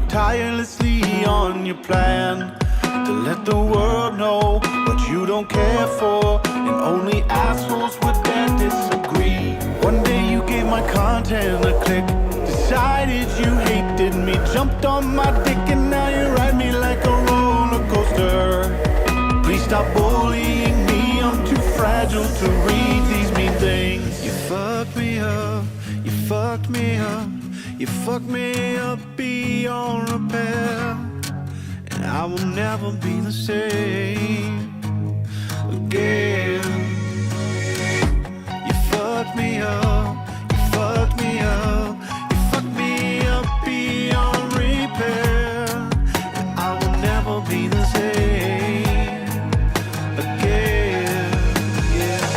Tirelessly on your plan to let the world know what you don't care for, and only assholes would dare disagree. One day you gave my content a click, decided you hated me, jumped on my dick, and now you ride me like a roller coaster. Please stop bullying me, I'm too fragile to read these mean things. You fucked me up, you fucked me up, you fucked me up beyond repair, and I will never be the same again. You fucked me up, you fucked me up, you fucked me up beyond repair, and I will never be the same again. Yeah.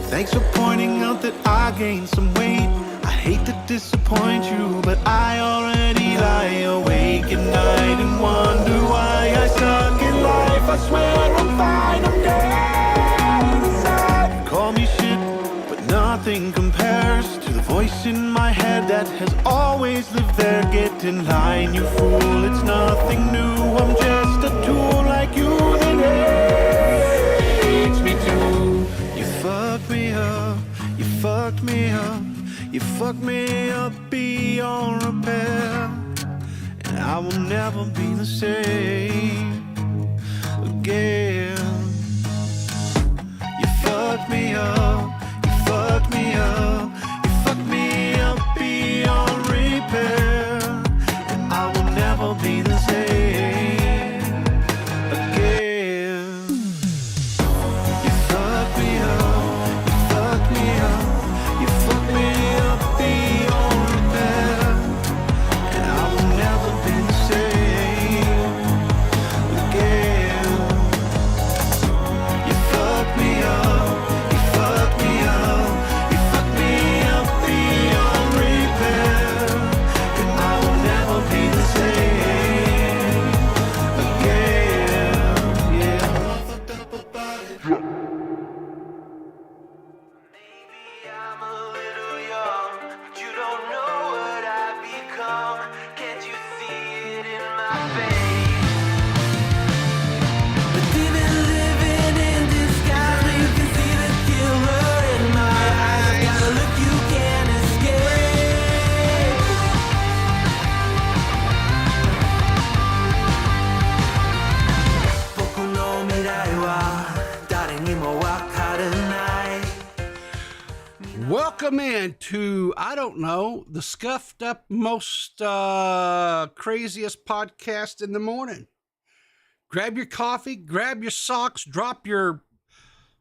Thanks for pointing out that I gained some weight. I hate to disappoint you, but I already lie awake at night and wonder why I suck at life. I swear I'm fine, I'm dead inside. Call me shit, but nothing compares to the voice in my head that has always lived there. Get in line, you fool, it's nothing new. I'm just a tool like you that hates me too. You fucked me up, you fucked me up, you fucked me up beyond repair, and I will never be the same again. You fucked me up, you fucked me up, you fucked me up beyond repair, and I will never be the same again. You fucked me up, you fucked me up, you fucked me up beyond repair, and I will never be the same again. You fucked me up, you fucked me up, you fucked me up beyond repair, and I will never be the same again. Yeah. Fucked up about it. Maybe I'm a little young, but you don't know what I've become. Can't you see it in my face? But even living in disguise, you can see the killer in my eyes. Got a look you can't escape. Boku no mirai wa dare ni mo wakaru nai. Welcome in to, I don't know, the scuffed up most craziest podcast in the morning. Grab your coffee, grab your socks, drop your,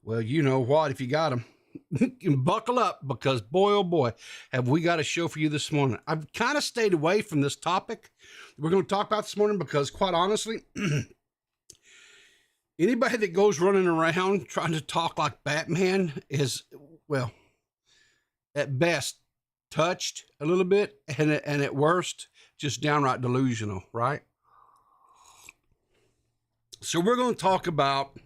well, you know what, if you got them, and buckle up, because boy, oh boy, have we got a show for you this morning. I've kind of stayed away from this topic we're going to talk about this morning because, quite honestly, anybody that goes running around trying to talk like Batman is, well, at best, touched a little bit, and at worst, just downright delusional, right? So we're going to talk about,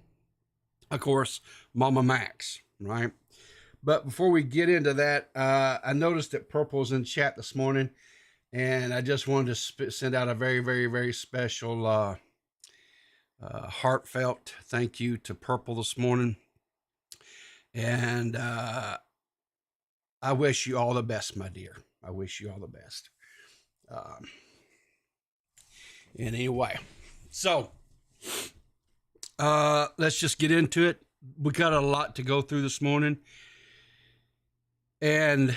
of course, Momma Max, right? But before we get into that, I noticed that Purple's in chat this morning, and I just wanted to send out a very, very, very special, heartfelt thank you to Purple this morning. And I wish you all the best, my dear. I wish you all the best. And anyway, so let's just get into it. We got a lot to go through this morning. And,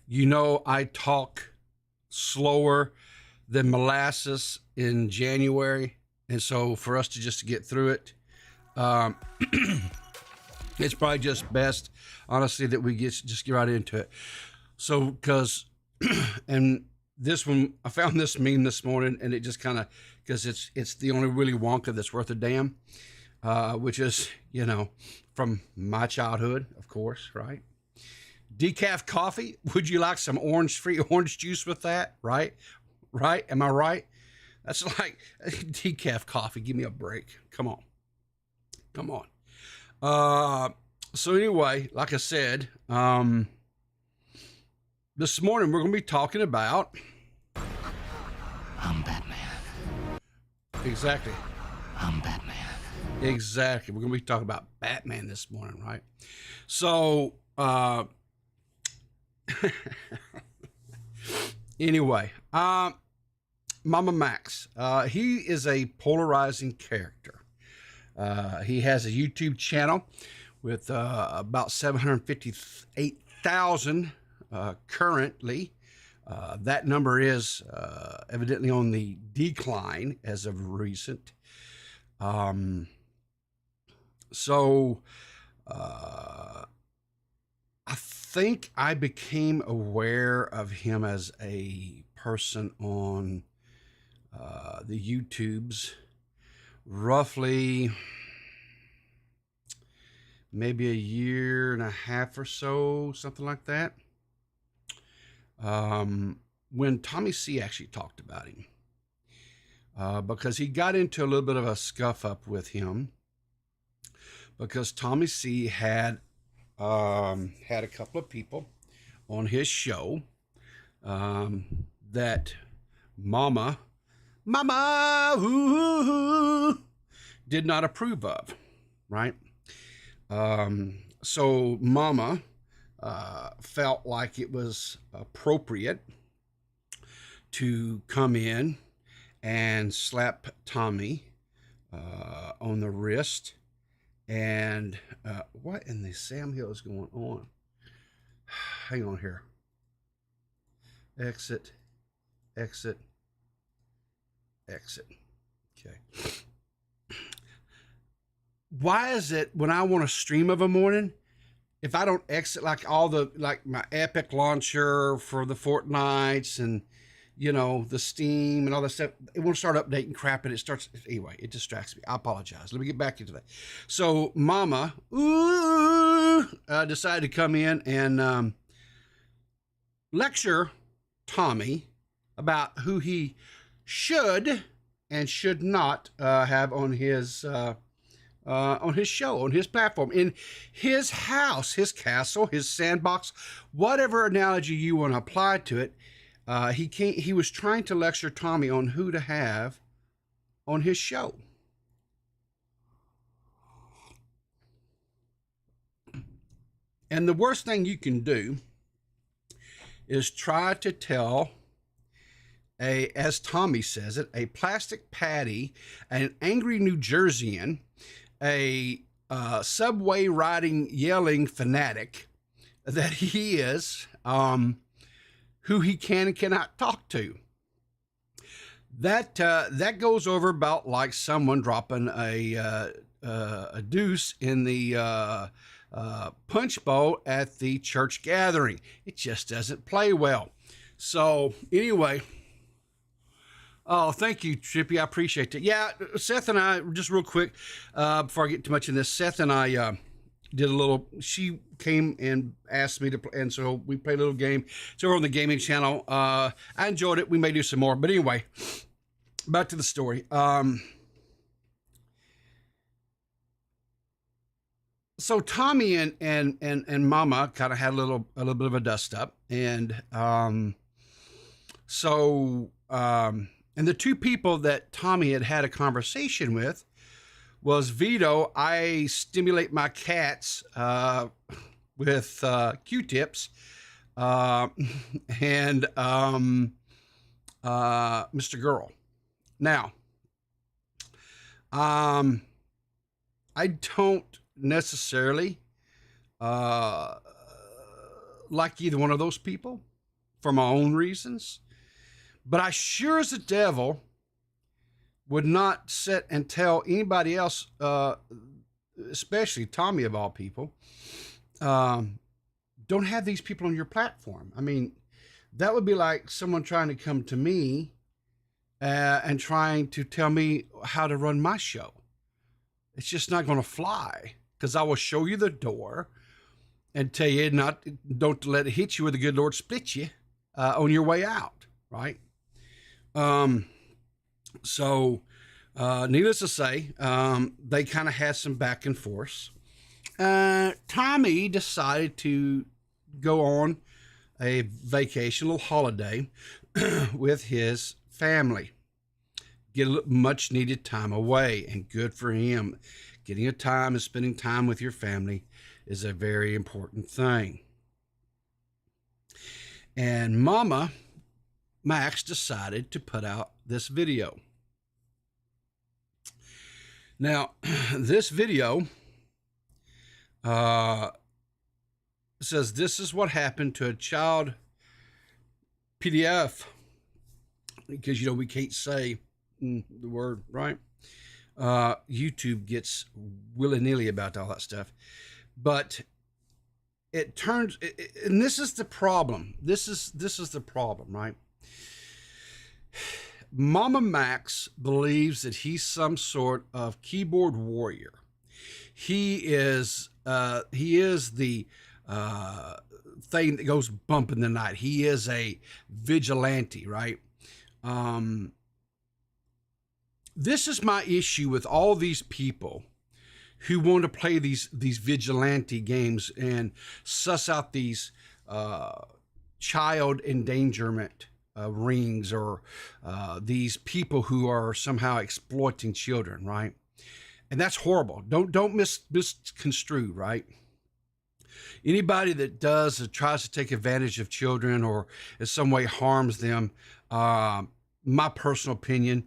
you know, I talk slower than molasses in January. And so for us to just get through it, it's probably just best, honestly, that we just get right into it. So, because, and this one, I found this meme this morning, and it just kind of, because it's the only really Wonka that's worth a damn, which is, you know, from my childhood, of course, right? Decaf coffee. Would you like some free orange juice with that? Right? Right? Am I right? That's like decaf coffee. Give me a break. Come on. Come on. So anyway, like I said, this morning we're going to be talking about... I'm Batman. Exactly. I'm Batman. Exactly. We're going to be talking about Batman this morning, right? So, anyway, Momma Max, he is a polarizing character. He has a YouTube channel with about 758,000 currently. That number is evidently on the decline as of recent. So I think I became aware of him as a person on the YouTubes roughly maybe a year and a half or so, something like that. When Tommy C actually talked about him, because he got into a little bit of a scuff up with him because Tommy C had a couple of people on his show that Mama did not approve of, right? So Mama felt like it was appropriate to come in and slap Tommy on the wrist. And what in the Sam Hill is going on? Hang on here. Exit. Okay. Why is it when I want to stream of a morning, if I don't exit like my Epic launcher for the Fortnites and, you know, the Steam and all that stuff, it won't start updating crap and it starts, anyway, it distracts me. I apologize. Let me get back into that. So Mama decided to come in and lecture Tommy about who he should and should not have on his show, on his platform, in his house, his castle, his sandbox, whatever analogy you want to apply to it. He was trying to lecture Tommy on who to have on his show. And the worst thing you can do is try to tell as Tommy says it, a plastic patty, an angry New Jerseyan, a subway riding, yelling fanatic that he is, who he can and cannot talk to. That goes over about like someone dropping a deuce in the punch bowl at the church gathering. It just doesn't play well. So anyway, oh, thank you, Trippy. I appreciate that. Yeah, Seth and I, just real quick, before I get too much in this, Seth and I did a little, she came and asked me to play, and so we played a little game. It's over on the gaming channel. I enjoyed it. We may do some more. But anyway, back to the story. So Tommy and Mama kind of had a little bit of a dust up, and and the two people that Tommy had a conversation with was Vito. I stimulate my cats with Q-tips and Mr. Girl. Now, I don't necessarily like either one of those people for my own reasons, but I sure as the devil would not sit and tell anybody else, especially Tommy of all people, don't have these people on your platform. I mean, that would be like someone trying to come to me and trying to tell me how to run my show. It's just not going to fly, because I will show you the door and tell you don't let it hit you, or the good Lord split you on your way out, right? So needless to say, they kind of had some back and forth. Tommy decided to go on a vacation, a little holiday with his family, get a much needed time away, and good for him. Getting a time and spending time with your family is a very important thing. And Momma Max decided to put out this video. Now, this video says this is what happened to a child PDF, because we can't say the word, right? YouTube gets willy-nilly about all that stuff, but it turns, and this is the problem. This is the problem, right? Momma Max believes that he's some sort of keyboard warrior. He is the thing that goes bump in the night. He is a vigilante, right? This is my issue with all these people who want to play these vigilante games and suss out these child endangerment rings, or these people who are somehow exploiting children, right? And that's horrible. Don't misconstrue, right? Anybody that does or tries to take advantage of children or in some way harms them, my personal opinion,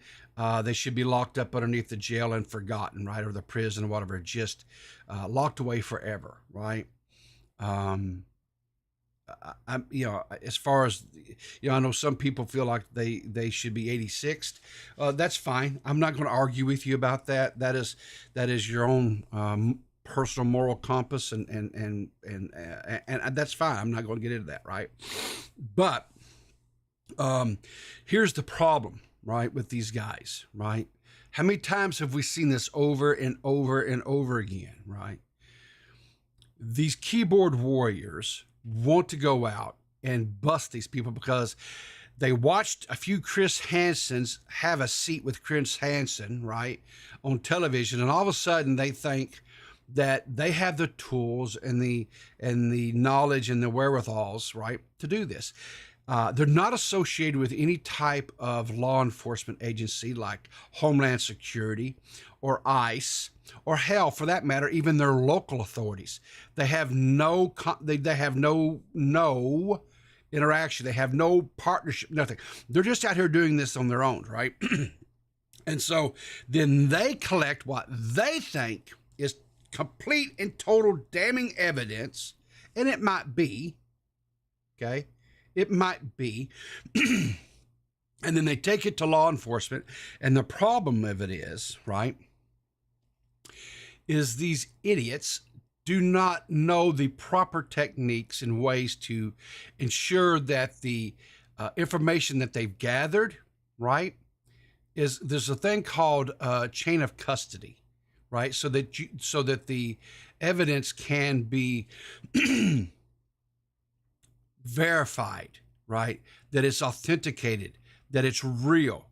they should be locked up underneath the jail and forgotten, right? Or the prison or whatever, just locked away forever, right? As far as, I know some people feel like they should be 86th. That's fine. I'm not going to argue with you about that. That is your own personal moral compass, and that's fine. I'm not going to get into that, right? But here's the problem, right, with these guys, right? How many times have we seen this over and over and over again, right? These keyboard warriors want to go out and bust these people because they watched a few Chris Hansons have a seat with Chris Hansen, right, on television, and all of a sudden they think that they have the tools and the knowledge and the wherewithals, right, to do this. They're not associated with any type of law enforcement agency like Homeland Security or ICE, or hell, for that matter, even their local authorities. They have no interaction. They have no partnership, nothing. They're just out here doing this on their own, right? And so then they collect what they think is complete and total damning evidence, and it might be, okay? It might be. And then they take it to law enforcement. And the problem of it is, right, is these idiots do not know the proper techniques and ways to ensure that the information that they've gathered, right, there's a thing called chain of custody, right? So that the evidence can be verified, right? That it's authenticated, that it's real.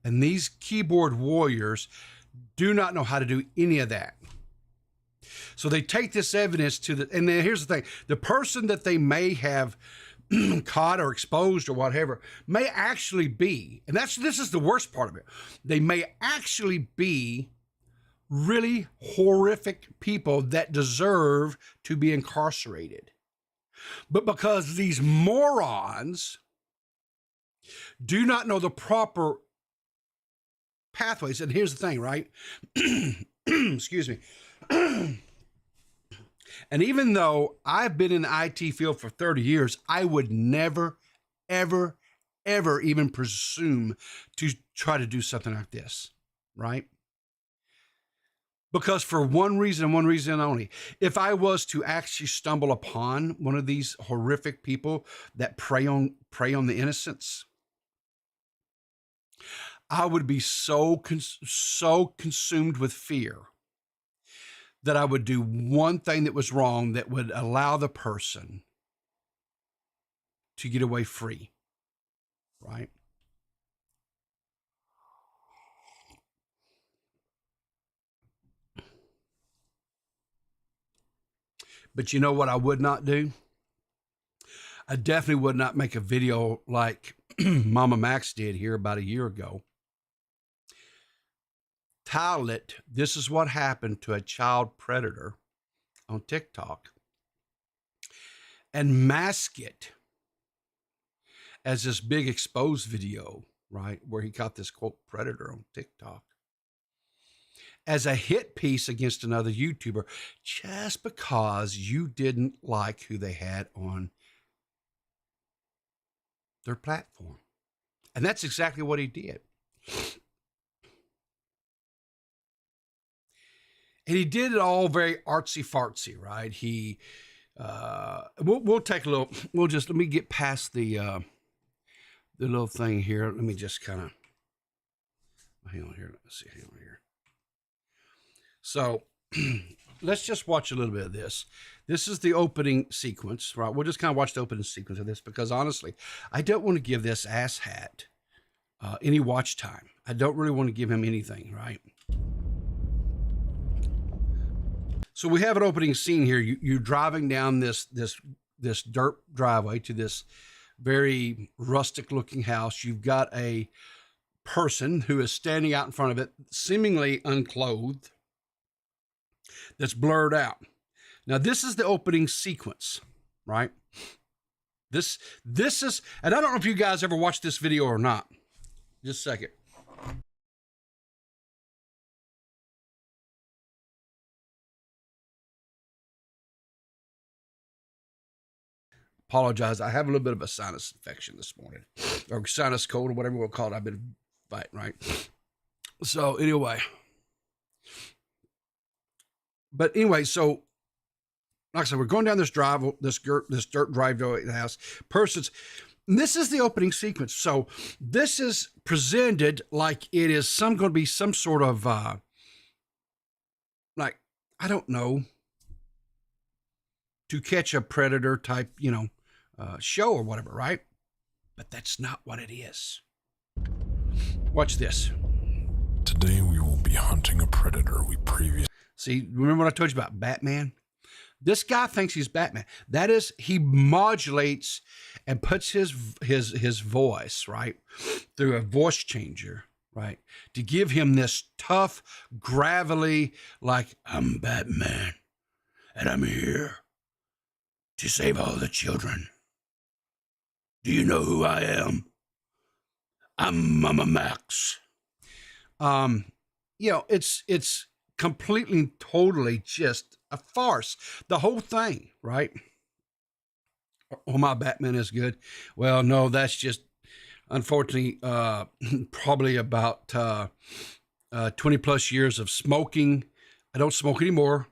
And these keyboard warriors do not know how to do any of that. So they take this evidence and then here's the thing, the person that they may have caught or exposed or whatever may actually be, and this is the worst part of it, they may actually be really horrific people that deserve to be incarcerated. But because these morons do not know the proper pathways, and here's the thing, right? Excuse me. And even though I've been in the IT field for 30 years, I would never, ever, ever even presume to try to do something like this, right? Because for one reason and one reason only, if I was to actually stumble upon one of these horrific people that prey on the innocents, I would be so consumed with fear that I would do one thing that was wrong that would allow the person to get away free, right? But you know what I would not do? I definitely would not make a video like Momma Max did here about a year ago. Title it, "This is what happened to a child predator" on TikTok, and mask it as this big exposed video, right, where he caught this quote predator on TikTok, as a hit piece against another YouTuber just because you didn't like who they had on their platform. And that's exactly what he did. And he did it all very artsy fartsy, right? He, we'll take a little, let me get past the little thing here. Let me just kind of, hang on here. Let's see, hang on here. So let's just watch a little bit of this. This is the opening sequence, right? We'll just kind of watch the opening sequence of this because honestly, I don't want to give this asshat any watch time. I don't really want to give him anything, right? So we have an opening scene here. You're driving down this dirt driveway to this very rustic looking house. You've got a person who is standing out in front of it, seemingly unclothed, that's blurred out. Now this is the opening sequence, right? This is, and I don't know if you guys ever watched this video or not. Just a second. Apologize. I have a little bit of a sinus infection this morning, or sinus cold, or whatever we'll call it. I've been fighting, right? So anyway, so like I said, we're going down this drive, this dirt driveway to the house. This is the opening sequence. So this is presented like it is going to be some sort of like, I don't know, To Catch a Predator type, show or whatever, right? But that's not what it is. Watch this. Today we will be hunting a predator we previously... See, remember what I told you about Batman? This guy thinks he's Batman. That is, he modulates and puts his voice, right, through a voice changer, right, to give him this tough, gravelly, like, "I'm Batman, and I'm here to save all the children. Do you know who I am? I'm Momma Max." It's completely, totally just a farce. The whole thing, right? "Oh, my Batman is good." Well, no, that's just, unfortunately, probably about 20 plus years of smoking. I don't smoke anymore.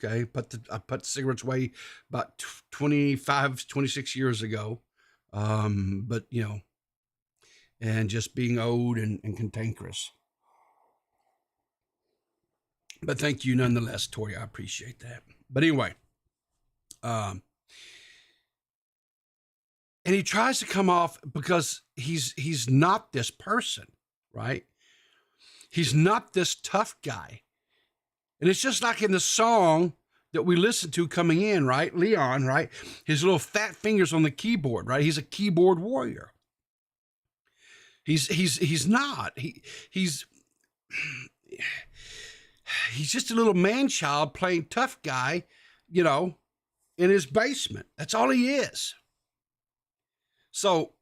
Okay. I put cigarettes away about 25, 26 years ago. But and just being old and cantankerous. But thank you nonetheless, Tori. I appreciate that. But anyway, and he tries to come off because he's not this person, right? He's not this tough guy. And it's just like in the song that we listened to coming in, right? Leon, right? His little fat fingers on the keyboard, right? He's a keyboard warrior. He's not. He's he's just a little man-child playing tough guy, you know, in his basement. That's all he is. So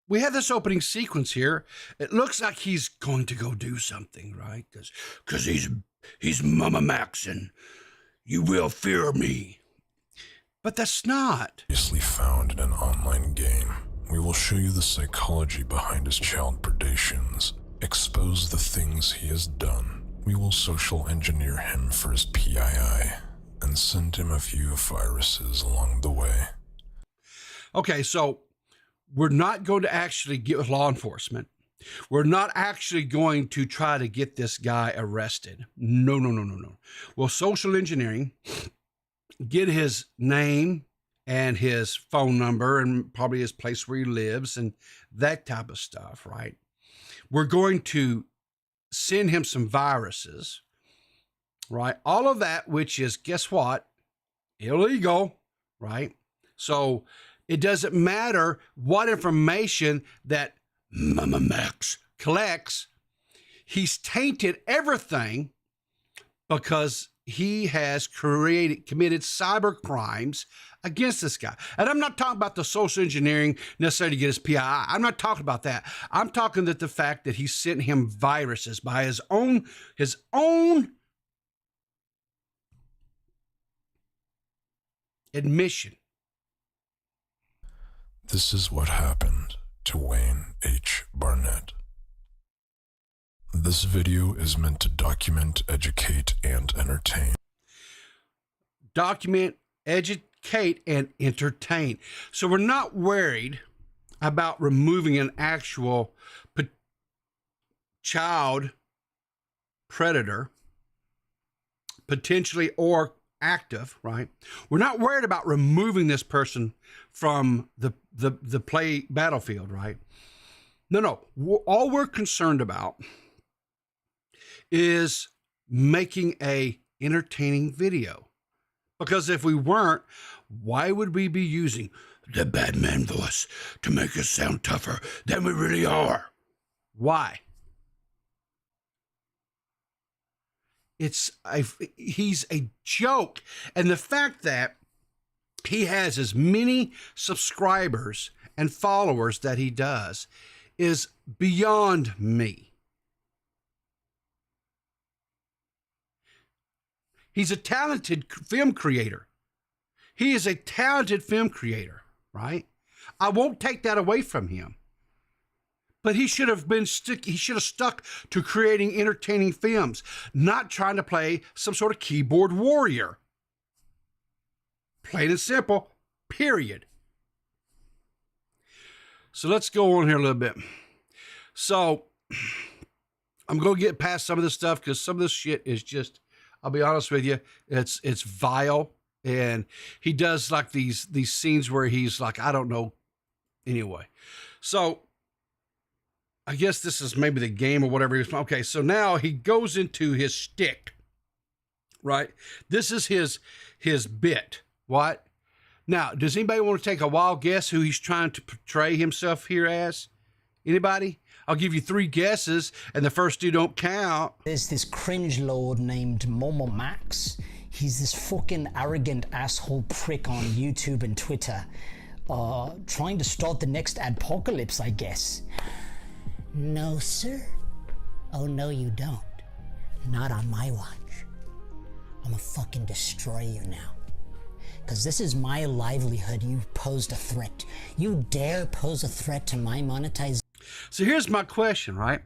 we have this opening sequence here. It looks like he's going to go do something, right? Because he's Momma Max and you will fear me. But that's not. Previously found in an online game. We will show you the psychology behind his child predations, expose the things he has done. We will social engineer him for his PII and send him a few viruses along the way. Okay, so we're not going to actually get with law enforcement. We're not actually going to try to get this guy arrested. No. Well, social engineering, get his name and his phone number and probably his place where he lives and that type of stuff, right? We're going to send him some viruses, right? All of that, which is, guess what? Illegal, right? So it doesn't matter what information that Momma Max collects. He's tainted everything because he has committed cyber crimes against this guy. And I'm not talking about the social engineering necessarily to get his PII. I'm not talking about that. I'm talking that the fact that he sent him viruses by his own admission. This is what happened to Wayne H. Barnett. This video is meant to document, educate, and entertain. Document, educate, and entertain. So we're not worried about removing an actual child predator, potentially or active, right? We're not worried about removing this person from the play battlefield, right? No. All we're concerned about is making a entertaining video. Because if we weren't, why would we be using the Batman voice to make us sound tougher than we really are? Why? He's a joke. And the fact that he has as many subscribers and followers that he does is beyond me. He's a talented film creator. He is a talented film creator, right? I won't take that away from him. But he should have stuck to creating entertaining films, not trying to play some sort of keyboard warrior. Plain and simple, period. So let's go on here a little bit. So I'm going to get past some of this stuff because some of this shit is just, I'll be honest with you, it's vile. And he does like these scenes where he's like, I don't know. Anyway, so I guess this is maybe the game or whatever. Okay, so now he goes into his shtick, right? This is his bit. What? Now, does anybody want to take a wild guess who he's trying to portray himself here as? Anybody? I'll give you 3 guesses, and the first 2 don't count. There's this cringe lord named Momma Max. He's this fucking arrogant asshole prick on YouTube and Twitter, trying to start the next adpocalypse, I guess. No, sir. Oh, no, you don't. Not on my watch. I'm gonna fucking destroy you now. Because this is my livelihood. You posed a threat. You dare pose a threat to my monetization. So here's my question, right?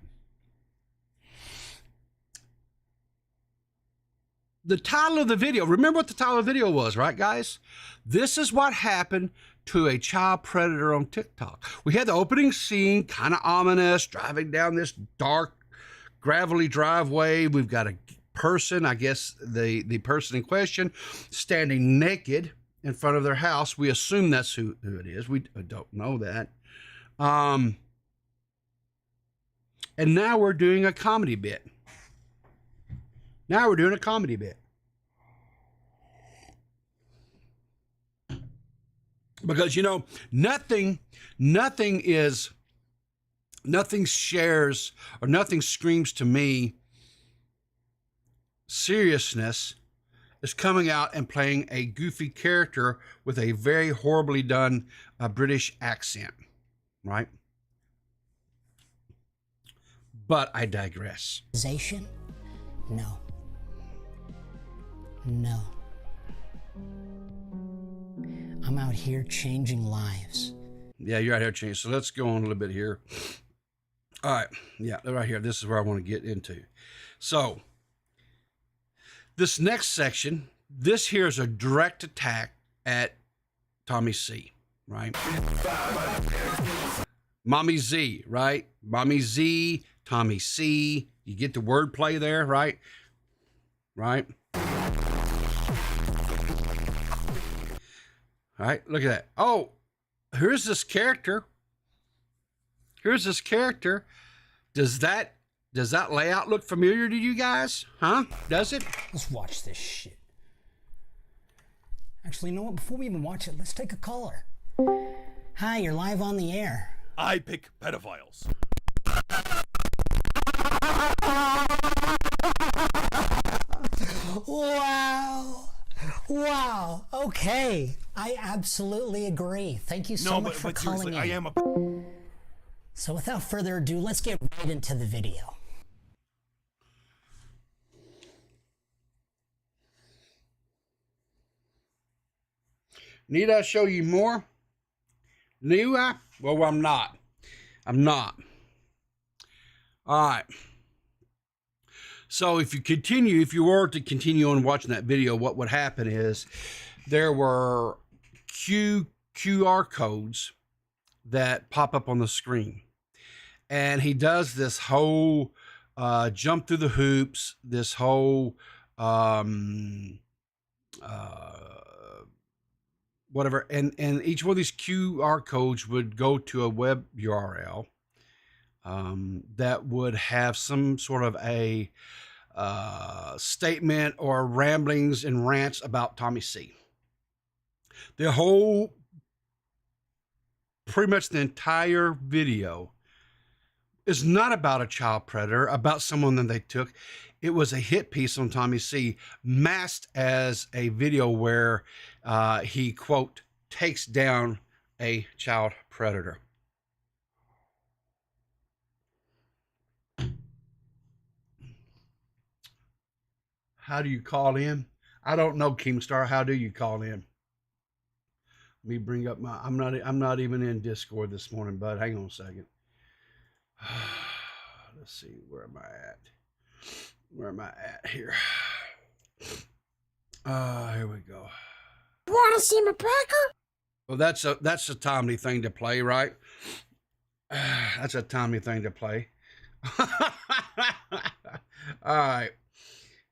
The title of the video, remember what the title of the video was, right, guys? This is what happened to a child predator on TikTok. We had the opening scene, kind of ominous, driving down this dark, gravelly driveway. We've got a person, I guess the person in question, standing naked in front of their house. We assume that's who it is. We don't know that. And now we're doing a comedy bit. Because, you know, nothing shares or nothing screams to me seriousness is coming out and playing a goofy character with a very horribly done British accent, right? But I digress. No. No. I'm out here changing lives. Yeah, you're out here changing. So let's go on a little bit here. All right. Yeah, right here. This is where I want to get into. So this next section, this here is a direct attack at Tommy C, right? Mommy Z, right? Mommy Z, Tommy C. You get the wordplay there, right? Right? All right, look at that. Oh, here's this character. Here's this character. Does that layout look familiar to you guys? Huh? Does it? Let's watch this shit. Actually, you know what? Before we even watch it, let's take a caller. Hi, you're live on the air. I pick pedophiles. Wow. Okay. I absolutely agree. Thank you so much for calling in. I am a... So without further ado, let's get right into the video. Need I show you more? New I? Well, I'm not. I'm not. All right. So if you were to continue on watching that video, what would happen is there were QR codes that pop up on the screen. And he does this whole jump through the hoops, this whole whatever. And each one of these QR codes would go to a web URL that would have some sort of a statement or ramblings and rants about Tommy C. The whole, pretty much the entire video is not about a child predator, about someone that they took. It was a hit piece on Tommy C, masked as a video where he, quote, takes down a child predator. How do you call in? I don't know, Keemstar. How do you call in? Let me bring up my, I'm not even in Discord this morning, bud. Hang on a second. Let's see, where am I at? Where am I at here? Here we go. Want to see my pecker? Well, that's a Tommy thing to play, right? That's a Tommy thing to play. All right.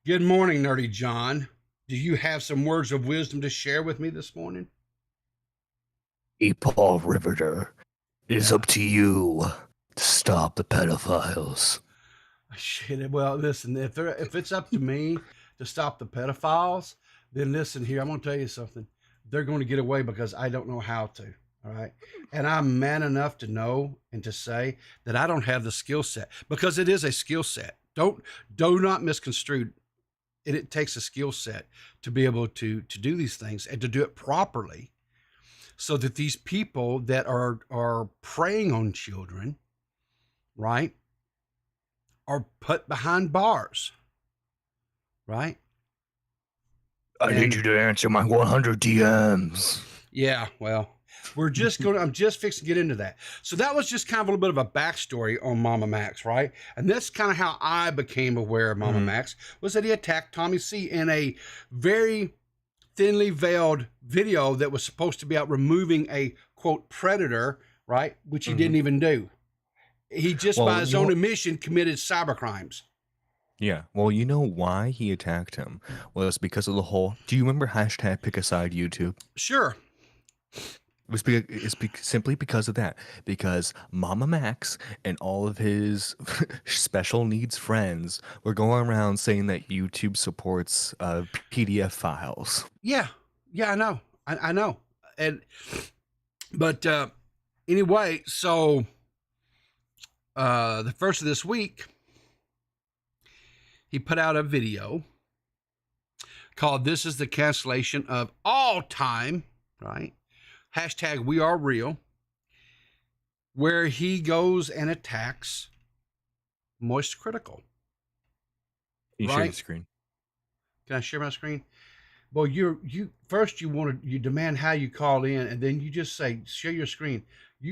Good morning, Nerdy John. Do you have some words of wisdom to share with me this morning? Paul Riverter, it is up to you to stop the pedophiles. Shit. Well, listen, if it's up to me to stop the pedophiles, then listen here, I'm going to tell you something. They're going to get away because I don't know how to. All right. And I'm man enough to know and to say that I don't have the skill set, because it is a skill set. Do not misconstrue. It takes a skill set to be able to do these things and to do it properly, so that these people that are preying on children, right, are put behind bars, right? I need you to answer my 100 DMs. Yeah, well, I'm just fixing to get into that. So that was just kind of a little bit of a backstory on Momma Max, right? And that's kind of how I became aware of Momma Max, was that he attacked Tommy C in a very thinly veiled video that was supposed to be out removing a, quote, predator, right? Which he didn't even do. He just, by his own admission, committed cyber crimes. Yeah, well, you know why he attacked him? Well, it's because of the whole, do you remember hashtag pick a side YouTube? Sure. Simply because of that. Because Momma Max and all of his special needs friends were going around saying that YouTube supports PDF files. Yeah, I know. I know. But anyway, so the first of this week, he put out a video called "This is the Cancellation of All Time," right? Hashtag We Are Real, where he goes and attacks Moist Critical. Can you share the screen? Can I share my screen? Well, you first you demand how you call in, and then you just say share your screen.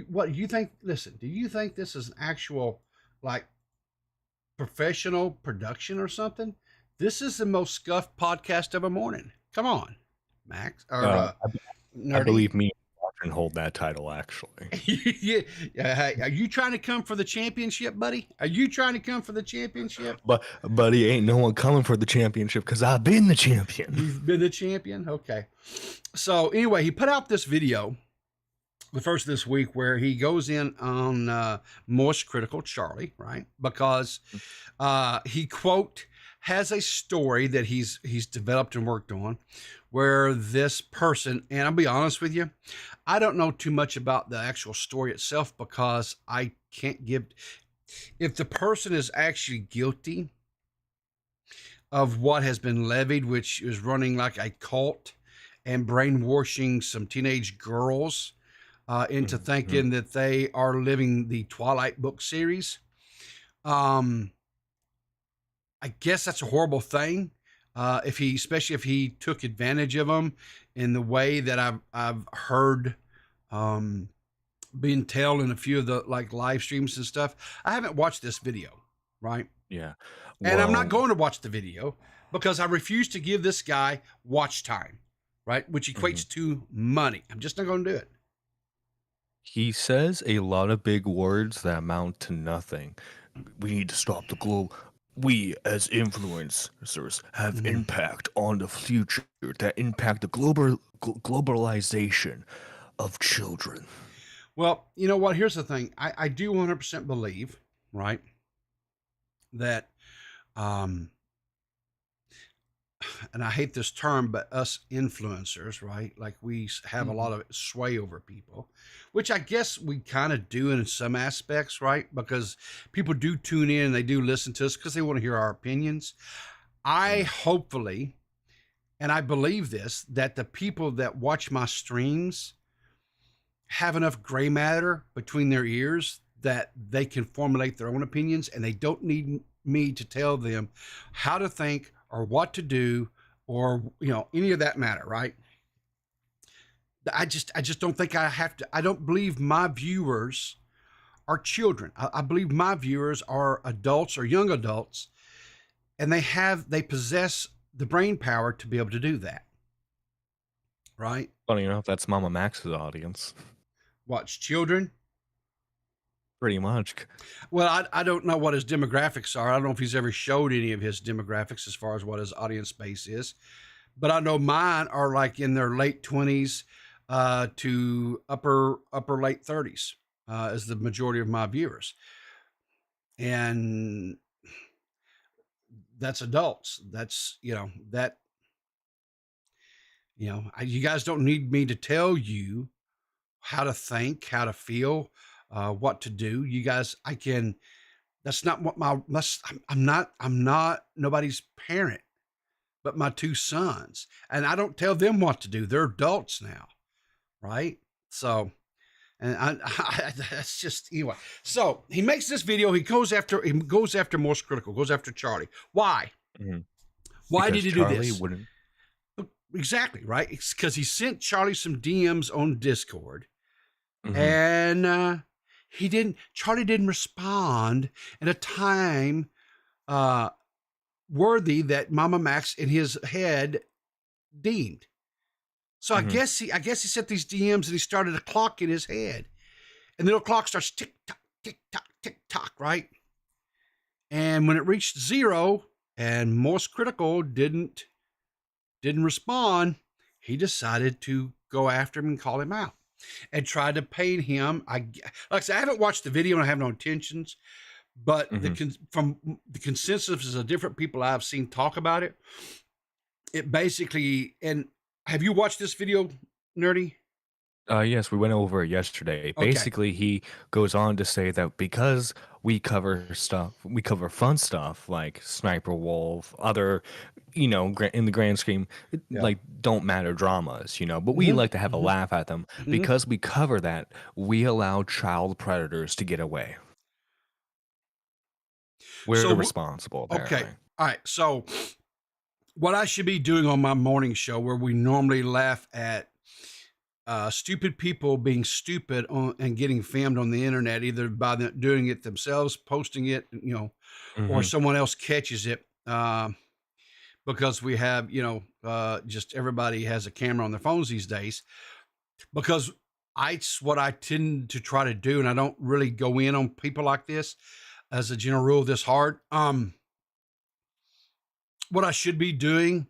What you think? Listen, do you think this is an actual like professional production or something? This is the most scuffed podcast of a morning. Come on, Max or Nerdy. I believe me and hold that title actually. Yeah. Are you trying to come for the championship, buddy? Are you trying to come for the championship? But buddy, ain't no one coming for the championship because I've been the champion. You've been the champion? Okay. So anyway, he put out this video, the first this week, where he goes in on Moist Critical Charlie, right? Because he, quote, has a story that he's developed and worked on where this person, and I'll be honest with you, I don't know too much about the actual story itself because I can't give, if the person is actually guilty of what has been levied, which is running like a cult and brainwashing some teenage girls into thinking that they are living the Twilight book series. I guess that's a horrible thing. Especially if he took advantage of them in the way that I've heard being told in a few of the like live streams and stuff. I haven't watched this video, right? Yeah. And I'm not going to watch the video because I refuse to give this guy watch time, right? Which equates to money. I'm just not going to do it. He says a lot of big words that amount to nothing. We need to stop the globe. We, as influencers, have impact on the future that impact the globalization of children. Well, you know what? Here's the thing. I do 100% believe, right, that, and I hate this term, but us influencers, right? Like we have a lot of sway over people, which I guess we kind of do in some aspects, right? Because people do tune in and they do listen to us because they want to hear our opinions. I hopefully, and I believe this, that the people that watch my streams have enough gray matter between their ears that they can formulate their own opinions and they don't need me to tell them how to think or what to do, or, you know, any of that matter, right? I just don't think I have to. I don't believe my viewers are children. I believe my viewers are adults or young adults, and they possess the brain power to be able to do that, right? Funny enough, that's Momma Max's audience. Watch children. Pretty much. Well, I don't know what his demographics are. I don't know if he's ever showed any of his demographics as far as what his audience base is. But I know mine are like in their late 20s to upper late 30s is the majority of my viewers. And that's adults. That's, you guys don't need me to tell you how to think, how to feel, what to do. You guys, that's not what I'm not nobody's parent, but my two sons. And I don't tell them what to do. They're adults now. Right. So, and that's just, anyway. So he makes this video. He goes after Most Critical, goes after Charlie. Why? Why did he do this? Exactly. Right. It's because he sent Charlie some DMs on Discord. And, Charlie didn't respond in a time worthy that Momma Max in his head deemed. So I guess he sent these DMs and he started a clock in his head. And the little clock starts tick tock, right? And when it reached 0 and Most Critical didn't respond, he decided to go after him and call him out. And tried to paint him. Like I said, I haven't watched the video and I have no intentions, but from the consensus of different people I've seen talk about it, it basically, and have you watched this video, Nerdy? Yes, we went over it yesterday. Okay. Basically, he goes on to say that because we cover fun stuff like Sniper Wolf, other, in the grand scheme, Yeah. like don't matter dramas, but we like to have a laugh at them. Because we cover that, we allow child predators to get away. We're So, responsible, okay. apparently. All right. So, what I should be doing on my morning show, where we normally laugh at stupid people being stupid and getting filmed on the internet, either by doing it themselves, posting it, or Mhm. someone else catches it. Because we have, just everybody has a camera on their phones these days. Because it's what I tend to try to do, and I don't really go in on people like this as a general rule this hard. What I should be doing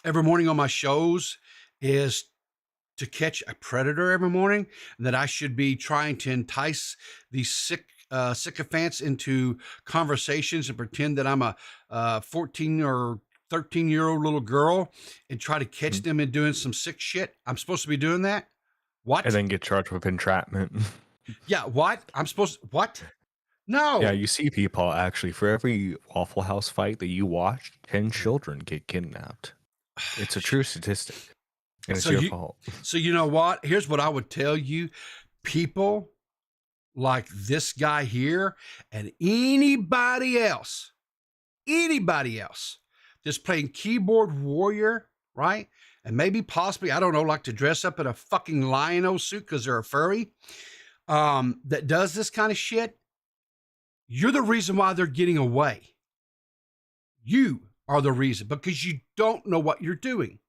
every morning on my shows is to catch a predator every morning, and that I should be trying to entice these sycophants into conversations and pretend that I'm a 14 or 13-year-old little girl and try to catch them in doing some sick shit. I'm supposed to be doing that? What? And then get charged with entrapment. Yeah, what? What? No. Yeah, you see people actually, for every Waffle House fight that you watch, 10 children get kidnapped. It's a true statistic. And it's your fault. So you know what? Here's what I would tell you. People like this guy here and anybody else that's playing keyboard warrior, right? And maybe possibly, I don't know, like to dress up in a fucking lion-o suit because they're a furry, that does this kind of shit. You're the reason why they're getting away. You are the reason, because you don't know what you're doing.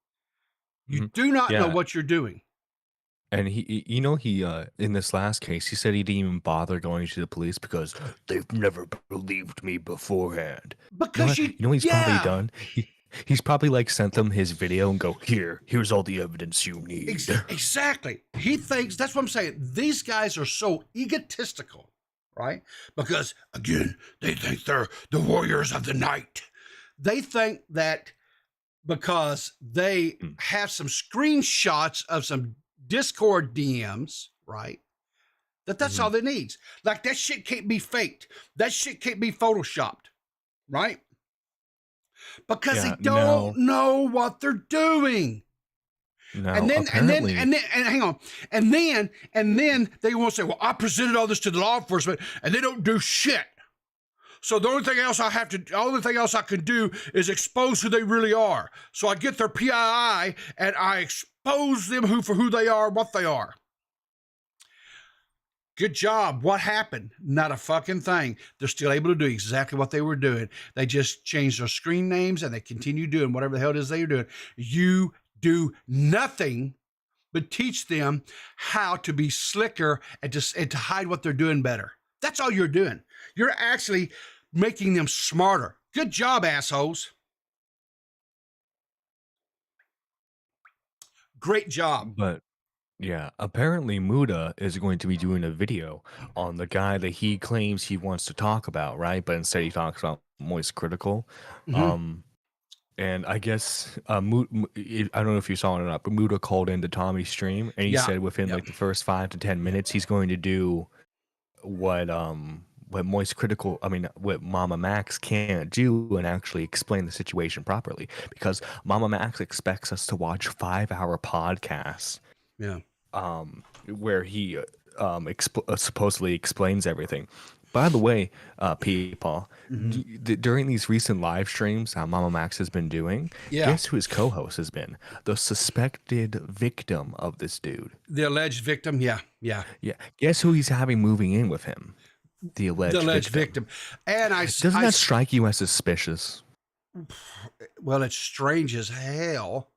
You do not know what you're doing. And he in this last case, he said he didn't even bother going to the police because they've never believed me beforehand. Because you know what he's probably done? He's probably like sent them his video and go, here's all the evidence you need. Exactly. He thinks, that's what I'm saying. These guys are so egotistical, right? Because again, they think they're the warriors of the night. They think that because they have some screenshots of some Discord DMs, right? That's all they need. Like, that shit can't be faked. That shit can't be photoshopped, right? Because they don't know what they're doing. No, and then hang on. And then they won't say, well, I presented all this to the law enforcement and they don't do shit. So the only thing else I can do is expose who they really are. So I get their PII and I expose them for who they are, what they are. Good job. What happened? Not a fucking thing. They're still able to do exactly what they were doing. They just changed their screen names and they continue doing whatever the hell it is they're doing. You do nothing but teach them how to be slicker and to hide what they're doing better. That's all you're doing. You're actually making them smarter. Good job, assholes. Great job. But yeah, apparently Muda is going to be doing a video on the guy that he claims he wants to talk about, right? But instead he talks about Moist Critical. And I guess I don't know if you saw it or not, but Muda called into Tommy's stream and he said within like the first 5 to 10 minutes he's going to do what Moist Critical, what Momma Max can't do and actually explain the situation properly, because Momma Max expects us to watch 5-hour podcasts. Yeah. Where he supposedly explains everything. By the way, people, during these recent live streams that Momma Max has been doing, guess who his co-host has been? The suspected victim of this dude. The alleged victim? Yeah. Guess who he's having moving in with him? The alleged victim. And doesn't that strike you as suspicious? Well, it's strange as hell.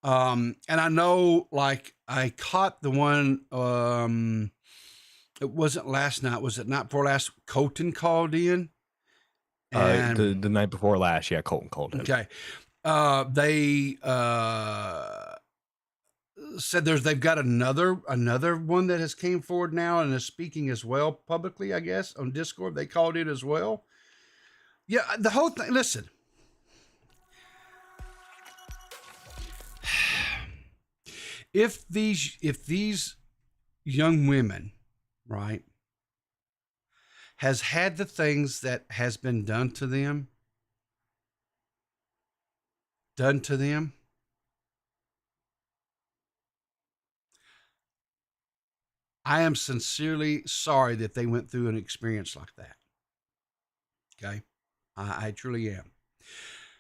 And I know, like, I caught the one, it wasn't last night, was it not before last? Colton called in. And, the night before last, Colton called in. Okay. They said they've got another one that has came forward now and is speaking as well publicly, I guess, on Discord. They called in as well. Yeah, the whole thing, listen. if these young women, right, has had the things that has been done to them, I am sincerely sorry that they went through an experience like that. Okay. I truly am.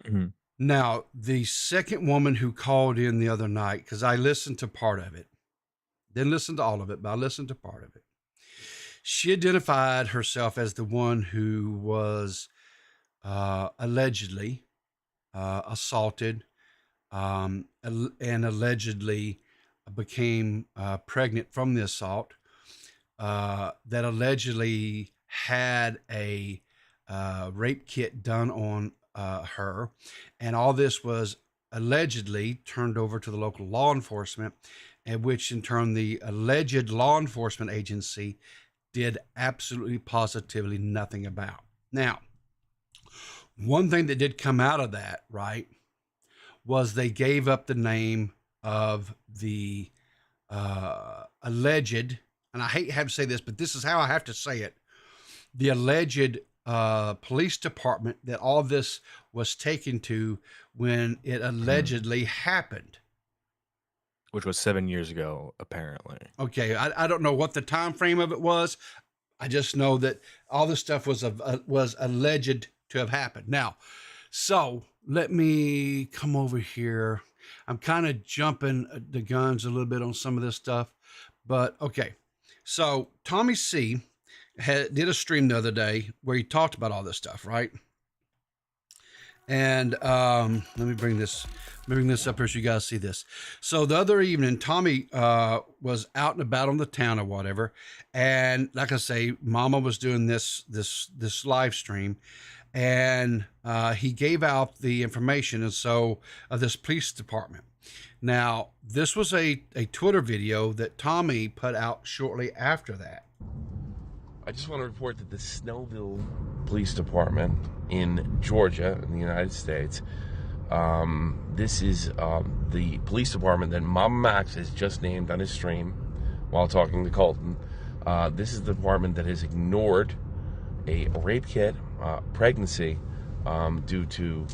Mhm. Now, the second woman who called in the other night, because I listened to part of it, didn't listen to all of it, but I listened to part of it. She identified herself as the one who was allegedly assaulted and allegedly became pregnant from the assault, that allegedly had a rape kit done on her. And all this was allegedly turned over to the local law enforcement, and which in turn the alleged law enforcement agency did absolutely positively nothing about. Now, one thing that did come out of that, right, was they gave up the name of the alleged, and I hate to have to say this, but this is how I have to say it, the alleged police department that all this was taken to when it allegedly happened. Which was 7 years ago, apparently. Okay, I don't know what the time frame of it was. I just know that all this stuff was alleged to have happened. Now, so let me come over here. I'm kind of jumping the guns a little bit on some of this stuff, but okay. So Tommy C did a stream the other day where he talked about all this stuff, right? And let me bring this up here so you guys see this. So the other evening, Tommy was out and about on the town or whatever, and like I say, Mama was doing this live stream, and he gave out the information, and so of this police department. Now, this was a Twitter video that Tommy put out shortly after that. I just want to report that the Snowville Police Department in Georgia, in the United States, this is the police department that Momma Max has just named on his stream while talking to Colton. This is the department that has ignored a rape kit, pregnancy, due to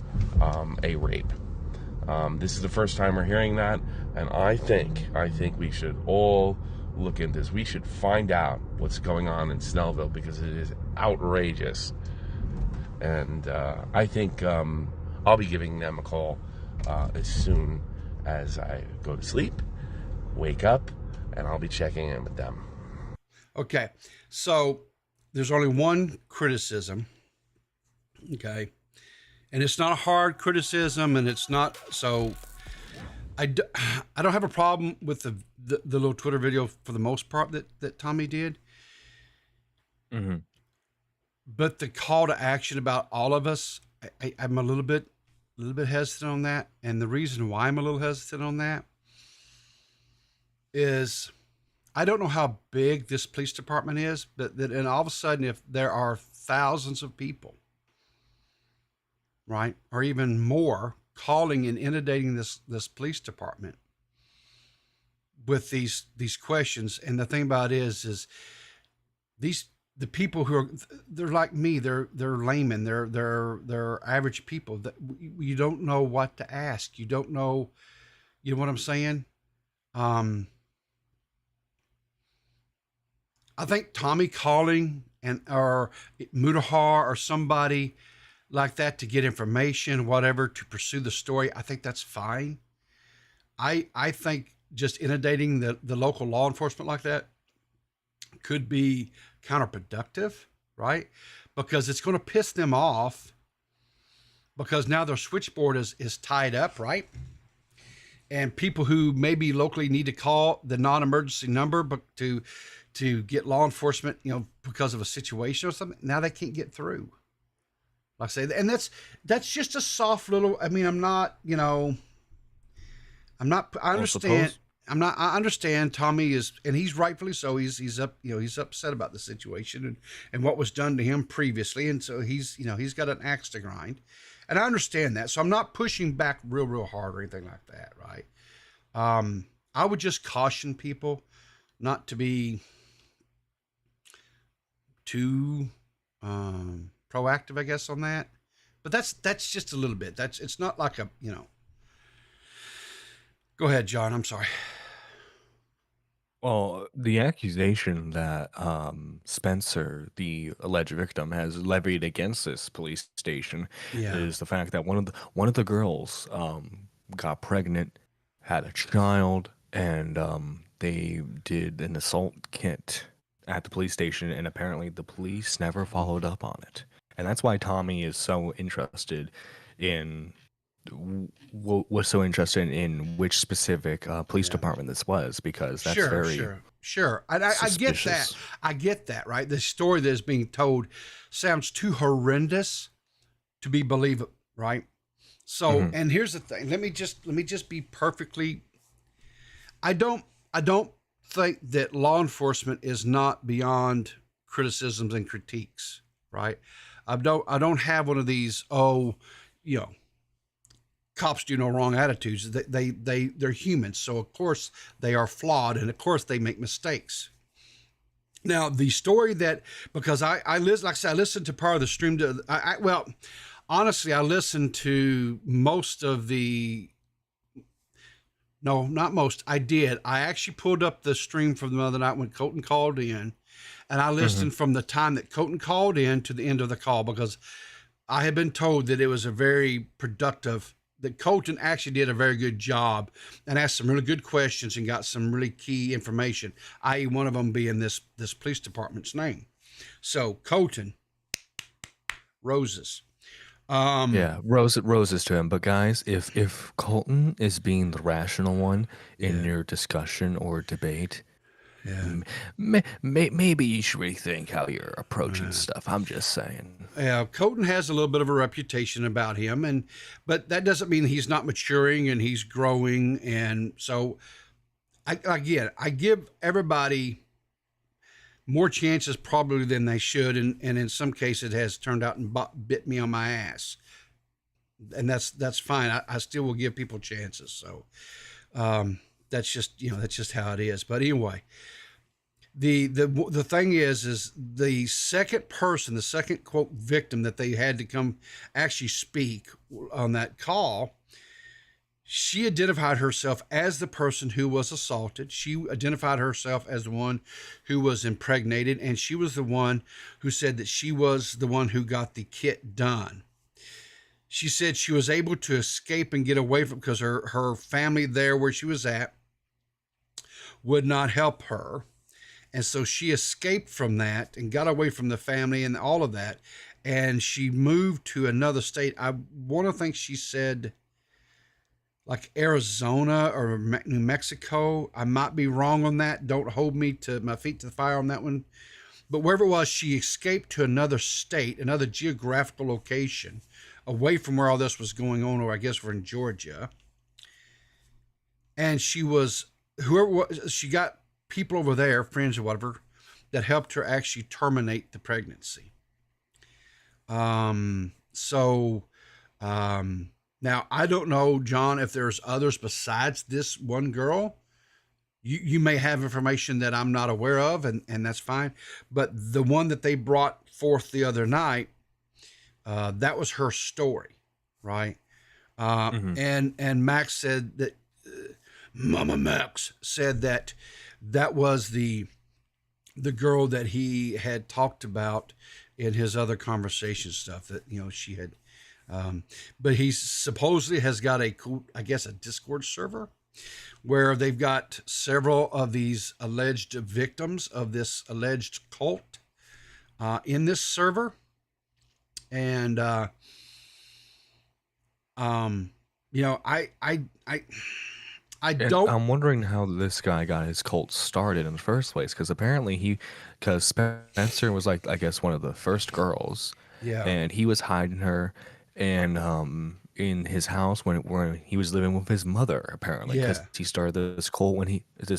a rape. This is the first time we're hearing that, and I think we should all look into this. We should find out what's going on in Snowville because it is outrageous. And I think I'll be giving them a call as soon as I go to sleep, wake up, and I'll be checking in with them. Okay, so there's only one criticism, okay? And it's not a hard criticism, and it's not, so I don't have a problem with the little Twitter video for the most part that Tommy did. Mm-hmm. But the call to action about all of us, I'm a little bit hesitant on that. And the reason why I'm a little hesitant on that is I don't know how big this police department is, but and all of a sudden, if there are thousands of people, right, or even more, calling and inundating this police department with these questions, and the thing about it is the people who are, they're like me, they're laymen, they're average people that you don't know what to ask, you don't know, you know what I'm saying? I think Tommy calling or Muda or somebody like that to get information, whatever, to pursue the story, I think that's fine. I think just inundating the local law enforcement like that could be counterproductive, right? Because it's going to piss them off because now their switchboard is tied up, right? And people who maybe locally need to call the non-emergency number but to get law enforcement, because of a situation or something, now they can't get through. Like I say, and that's just a soft little, I mean, I understand. I understand Tommy is, and he's rightfully so. He's upset about the situation and what was done to him previously. And so he's got an axe to grind, and I understand that. So I'm not pushing back real hard or anything like that. Right. I would just caution people not to be too proactive, I guess, on that. But that's just a little bit. It's not like a, you know. Go ahead, John. I'm sorry. Well, the accusation that Spencer, the alleged victim, has levied against this police station Yeah. is the fact that one of the girls got pregnant, had a child, and they did an assault kit at the police station, and apparently the police never followed up on it. And that's why Tommy is so interested in was so interested in which specific police department this was, because that's Sure. I get that. suspicious. I get that, right? The story that is being told sounds too horrendous to be believable, right? So, and here's the thing. Let me just be perfectly. I don't think that law enforcement is not beyond criticisms and critiques, right? I don't have one of these, cops do no wrong attitudes. They're humans, so of course they are flawed, and of course they make mistakes. Now the story that, because I listened to part of the stream honestly I listened to most of the. No, not most. I did. I actually pulled up the stream from the other night when Colton called in, and I listened from the time that Colton called in to the end of the call, because I had been told that it was a very productive, that Colton actually did a very good job and asked some really good questions and got some really key information, i.e. one of them being this police department's name. So Colton, roses. Yeah, roses to him. But guys, if Colton is being the rational one in your discussion or debate, maybe you should rethink how you're approaching stuff. I'm just saying. Yeah, Colton has a little bit of a reputation about him, but that doesn't mean he's not maturing and he's growing. And so, I give everybody more chances probably than they should, and in some cases it has turned out and bit me on my ass, and that's fine. I still will give people chances. So that's just how it is. But anyway, the thing is the second quote victim that they had to come actually speak on that call, she identified herself as the person who was assaulted. She identified herself as the one who was impregnated, and she was the one who said that she was the one who got the kit done. She said she was able to escape and get away from, because her family there where she was at would not help her. And so she escaped from that and got away from the family and all of that. And she moved to another state. I want to think she said like Arizona or New Mexico. I might be wrong on that. Don't hold me to my feet to the fire on that one. But wherever it was, she escaped to another state, another geographical location, away from where all this was going on, or I guess we're in Georgia. And she got people over there, friends or whatever, that helped her actually terminate the pregnancy. Now, I don't know, John, if there's others besides this one girl. You may have information that I'm not aware of, and that's fine. But the one that they brought forth the other night, that was her story, right? And Max said that, Momma Max said that was the girl that he had talked about in his other conversation stuff, that, she had. But he supposedly has got a Discord server where they've got several of these alleged victims of this alleged cult in this server. And, I'm wondering how this guy got his cult started in the first place, because apparently because Spencer was like, I guess, one of the first girls. Yeah. And he was hiding her and in his house when he was living with his mother, apparently, because he started this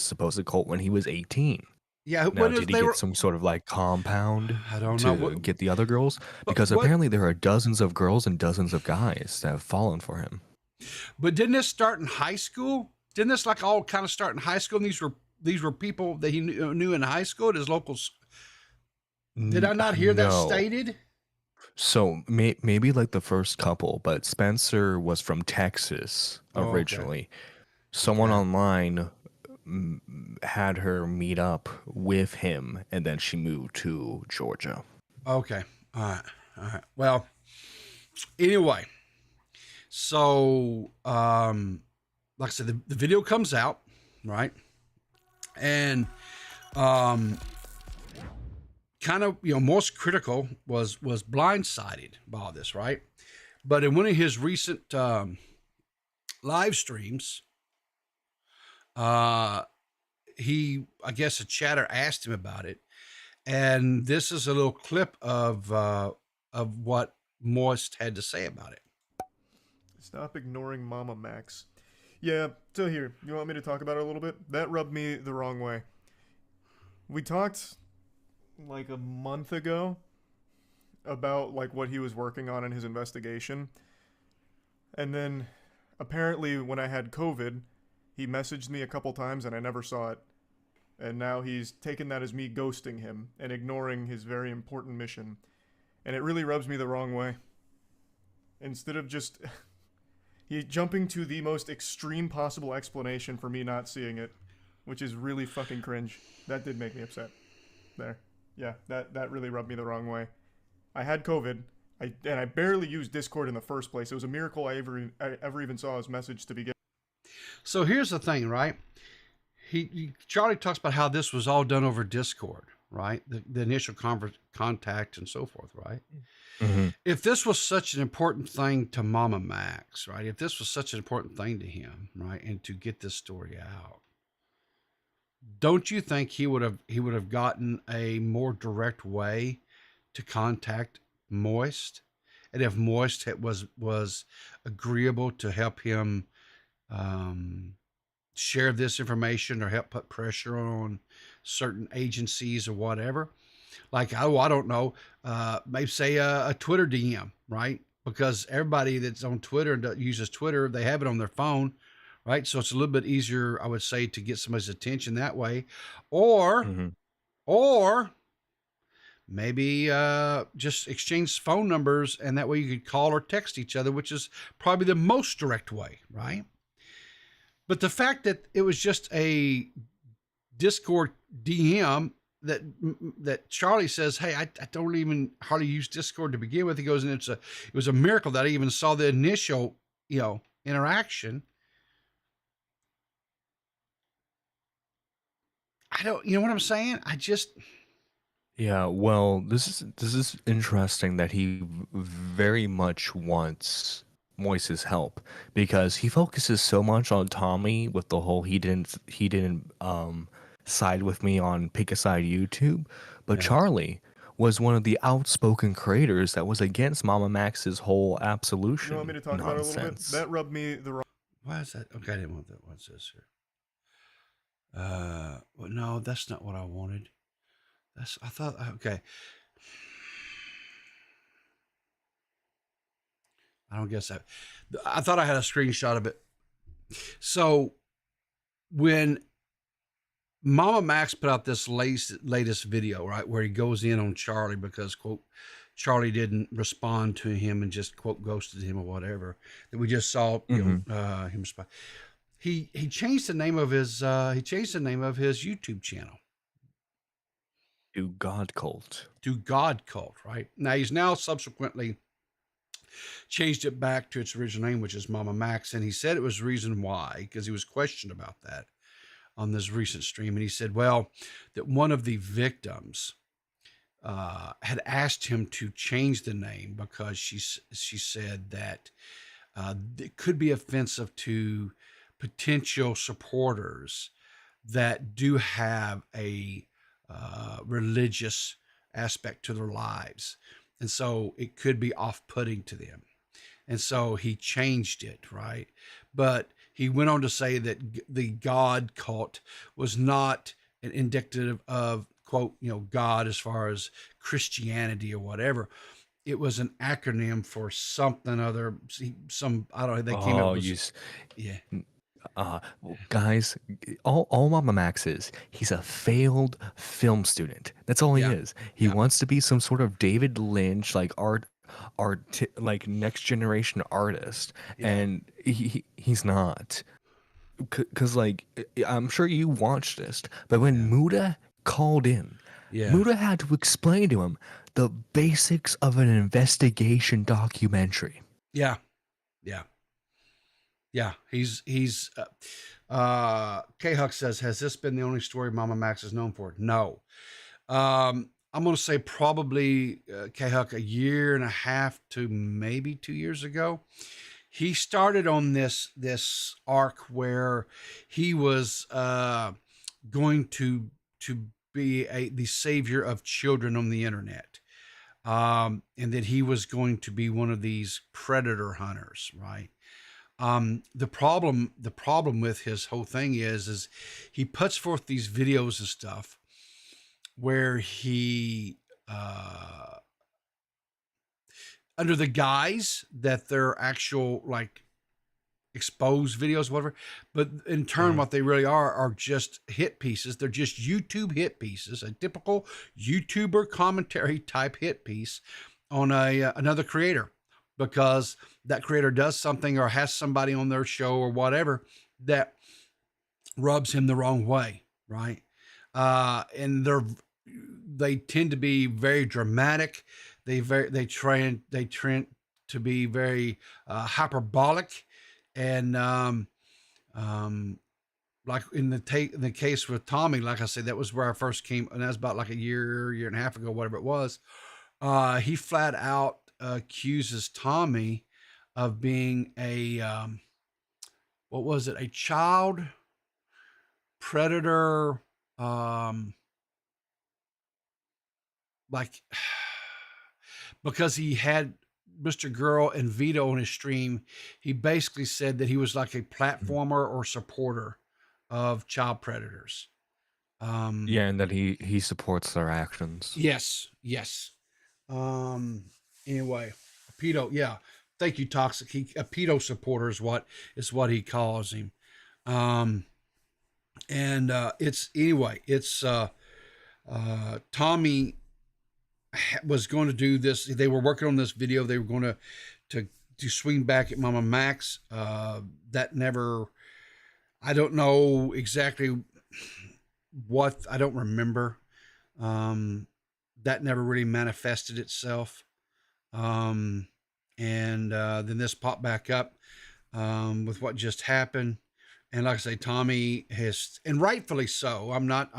supposed cult when he was 18. Yeah. Now, did he get some sort of like compound I don't know. to get the other girls? Because apparently there are dozens of girls and dozens of guys that have fallen for him. But didn't this start in high school? Didn't this like all kind of start in high school? And these were people that he knew in high school at his locals. Did I not hear that No. stated? So maybe like the first couple, but Spencer was from Texas Oh, okay. originally. Someone online had her meet up with him, and then she moved to Georgia. Okay. All right. Well, anyway, so like I said, the video comes out, right? And kind of, most critical was blindsided by all this, right? But in one of his recent live streams, he, I guess a chatter asked him about it, and this is a little clip of what Moist had to say about it. Stop ignoring Momma Max. Yeah, so here, you want me to talk about it a little bit? That rubbed me the wrong way. We talked like a month ago about like what he was working on in his investigation. And then apparently when I had COVID, he messaged me a couple times and I never saw it. And now he's taken that as me ghosting him and ignoring his very important mission. And it really rubs me the wrong way. Instead of just he jumping to the most extreme possible explanation for me not seeing it, which is really fucking cringe. That did make me upset. There. Yeah, that really rubbed me the wrong way. I had COVID, and I barely used Discord in the first place. It was a miracle I ever even saw his message to begin. So here's the thing, right? Charlie talks about how this was all done over Discord, right? The initial contact and so forth, right? Mm-hmm. If this was such an important thing to Momma Max, right? If this was such an important thing to him, right? And to get this story out, don't you think he would have gotten a more direct way to contact Moist? And if Moist was agreeable to help him share this information or help put pressure on certain agencies or whatever, like, I don't know, maybe say a Twitter DM, right? Because everybody that's on Twitter and uses Twitter, they have it on their phone, right? So it's a little bit easier, I would say, to get somebody's attention that way. Or maybe just exchange phone numbers, and that way you could call or text each other, which is probably the most direct way, right? But the fact that it was just a Discord DM that Charlie says, hey, I don't even hardly use Discord to begin with. He goes, and it was a miracle that I even saw the initial, interaction. I don't, you know what I'm saying? Yeah, well, this is interesting that he very much wants Moise's help, because he focuses so much on Tommy with the whole he didn't side with me on Pick a Side YouTube, but Yeah. Charlie was one of the outspoken creators that was against Momma Max's whole absolution. You want me to talk about it a little bit? nonsense. That rubbed me the wrong. Why is that? Okay, I didn't want that. What's this here? Well, no, that's not what I wanted. I thought, okay. I don't guess that. I thought I had a screenshot of it. So when Momma Max put out this latest video, right, where he goes in on Charlie because, quote, Charlie didn't respond to him and just, quote, ghosted him or whatever, that we just saw him respond. He changed the name of his YouTube channel To God Cult. to God Cult, right? Now he's now subsequently changed it back to its original name, which is Momma Max, and he said it was the reason why, because he was questioned about that on this recent stream, and he said, well, that one of the victims had asked him to change the name because she said that it could be offensive to potential supporters that do have a religious aspect to their lives. And so it could be off-putting to them. And so he changed it, right? But he went on to say that the God cult was not an indicative of, quote, God as far as Christianity or whatever. It was an acronym for something other, I don't know, they came up with, yeah. Guys, all Mama Max is, he's a failed film student. That's all he Yeah. is. He wants to be some sort of David Lynch, like like next generation artist, and he's not. Because like I'm sure you watched this, but when Muda called in, Muda had to explain to him the basics of an investigation documentary. Yeah. Yeah. Yeah. He's K-Huck says, has this been the only story Mama Max is known for? No. I'm going to say probably K-Huck a year and a half to maybe 2 years ago. He started on this arc where he was going to be the savior of children on the internet, and that he was going to be one of these predator hunters, right? The problem with his whole thing is he puts forth these videos and stuff where he under the guise that they're actual like exposed videos, whatever, but in turn what they really are just hit pieces. They're just YouTube hit pieces, a typical YouTuber commentary type hit piece on another creator, because that creator does something or has somebody on their show or whatever that rubs him the wrong way, right? And they tend to be very dramatic. They trend to be very hyperbolic, and like in the case with Tommy, like I said, that was where I first came, and that was about like a year and a half ago, whatever it was. He flat out accuses Tommy of being a what was it? A child predator, like because he had Mr. Girl and Vito on his stream. He basically said that he was like a platformer or supporter of child predators. Yeah, and that he supports their actions. Yes. Anyway, a pedo. Yeah. Thank you, Toxic. A pedo supporter is what he calls him. And it's Tommy was going to do this. They were working on this video. They were going to swing back at Momma Max. That never, I don't know exactly what, I don't remember. That never really manifested itself. And then this popped back up with what just happened. And like I say, Tommy has, and rightfully so. I'm not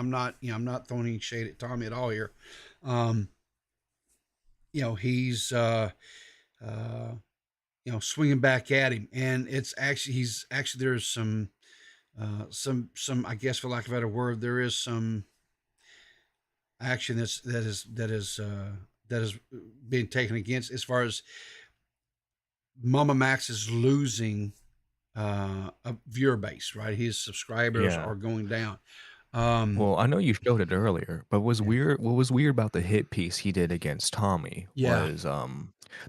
throwing any shade at Tommy at all here. He's swinging back at him, and it's actually there's some I guess, for lack of a better word, there is some action that is being taken against, as far as Momma Max is losing a viewer base, right? His subscribers are going down. Well, I know you showed it earlier, but what was weird about the hit piece he did against Tommy was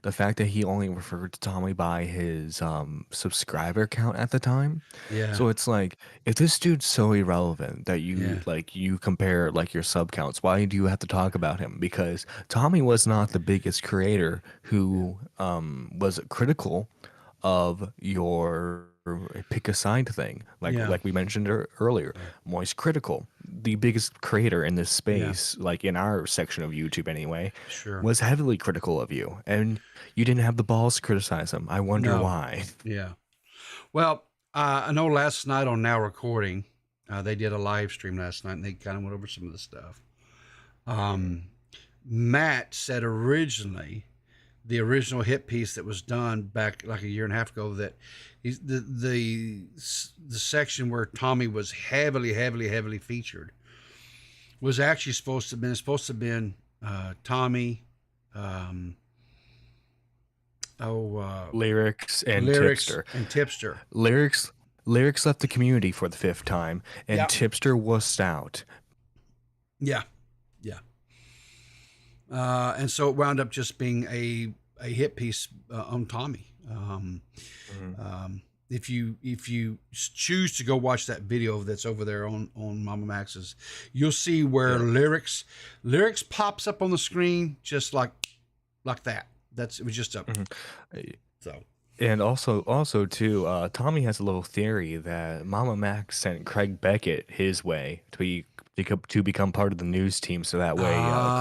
the fact that he only referred to Tommy by his subscriber count at the time. Yeah. So it's like, if this dude's so irrelevant that you compare like your sub counts, why do you have to talk about him? Because Tommy was not the biggest creator who was critical of your pick a side thing, like we mentioned earlier. Moist Critical, the biggest creator in this space, like in our section of YouTube anyway, was heavily critical of you, and you didn't have the balls to criticize him. I wonder why. Yeah. Well, I know last night on Now Recording, they did a live stream last night, and they kind of went over some of the stuff. Matt said originally, the original hit piece that was done back like a year and a half ago, that the section where Tommy was heavily featured was actually supposed to have been Tommy, Lyrics and Tipster. Lyrics left the community for the 5th time, and Tipster wussed out. Yeah. And so it wound up just being a hit piece on Tommy. if you choose to go watch that video that's over there on Momma Max's, you'll see where lyrics pops up on the screen just like that. It was just up. So. And also too, Tommy has a little theory that Momma Max sent Craig Beckett his way to become part of the news team, so that way